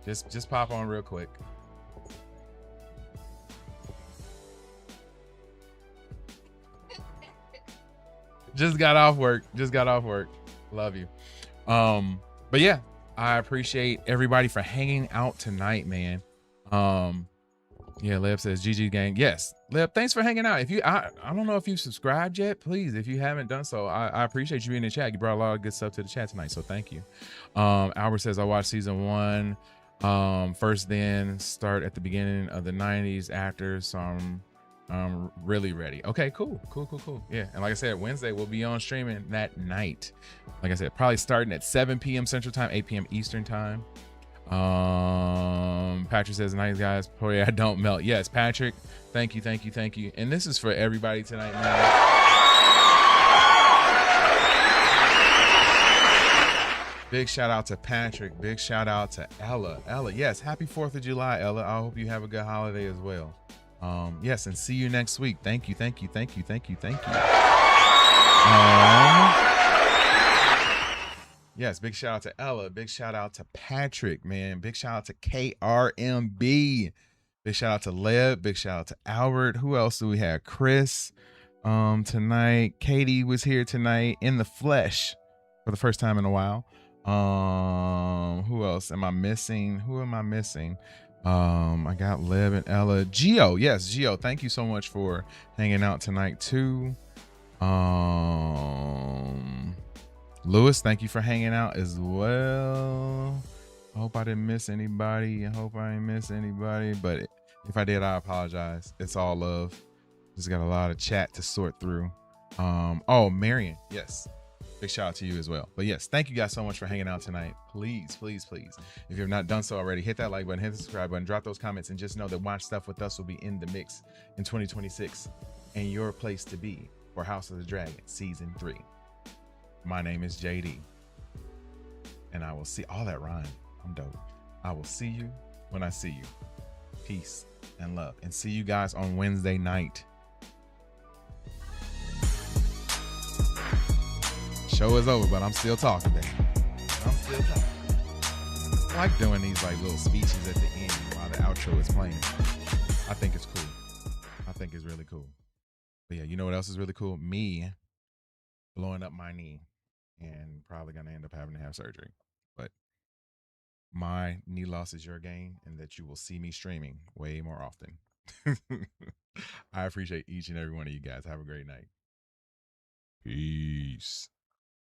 Just pop on real quick. Just got off work. Love you. But yeah, I appreciate everybody for hanging out tonight, man. Yeah, Leb says GG gang. Yes, Leb, thanks for hanging out. If you I don't know if you subscribed yet, please, if you haven't done so, I appreciate you being in the chat. You brought a lot of good stuff to the chat tonight, so thank you. Albert says I watched season 1 first, then start at the beginning of the 90s after, so I'm really ready. Okay, cool. Yeah, and like I said, Wednesday we'll be on streaming that night. Like I said, probably starting at 7 p.m. Central Time, 8 p.m. Eastern Time. Patrick says, nice guys, boy, I don't melt. Yes, Patrick, thank you. And this is for everybody tonight, man. Big shout out to Patrick. Big shout out to Ella. Yes, happy 4th of July, Ella. I hope you have a good holiday as well. Yes, and see you next week. Thank you. Yes, big shout out to Ella. Big shout out to Patrick, man. Big shout out to KRMB. Big shout out to Leb. Big shout out to Albert. Who else do we have? Chris tonight. Katie was here tonight in the flesh for the first time in a while. Who else am I missing? I got Leb and Ella. Gio, yes, Gio, thank you so much for hanging out tonight too. Lewis, thank you for hanging out as well. I hope I didn't miss anybody. But if I did, I apologize. It's all love. Just got a lot of chat to sort through. Oh, Marion, yes. Big shout out to you as well. But yes, thank you guys so much for hanging out tonight. Please. If you have not done so already, hit that like button, hit the subscribe button, drop those comments, and just know that Watch Stuff with Us will be in the mix in 2026 and your place to be for House of the Dragon season 3. My name is JD, and I will see all that rhyme. I'm dope. I will see you when I see you. Peace and love, and see you guys on Wednesday night. Show is over, but I'm still talking, baby. I like doing these like little speeches at the end while the outro is playing. I think it's cool. I think it's really cool. But yeah, you know what else is really cool? Me blowing up my knee and probably gonna end up having to have surgery. But my knee loss is your gain, and that you will see me streaming way more often. I appreciate each and every one of you guys. Have a great night. Peace.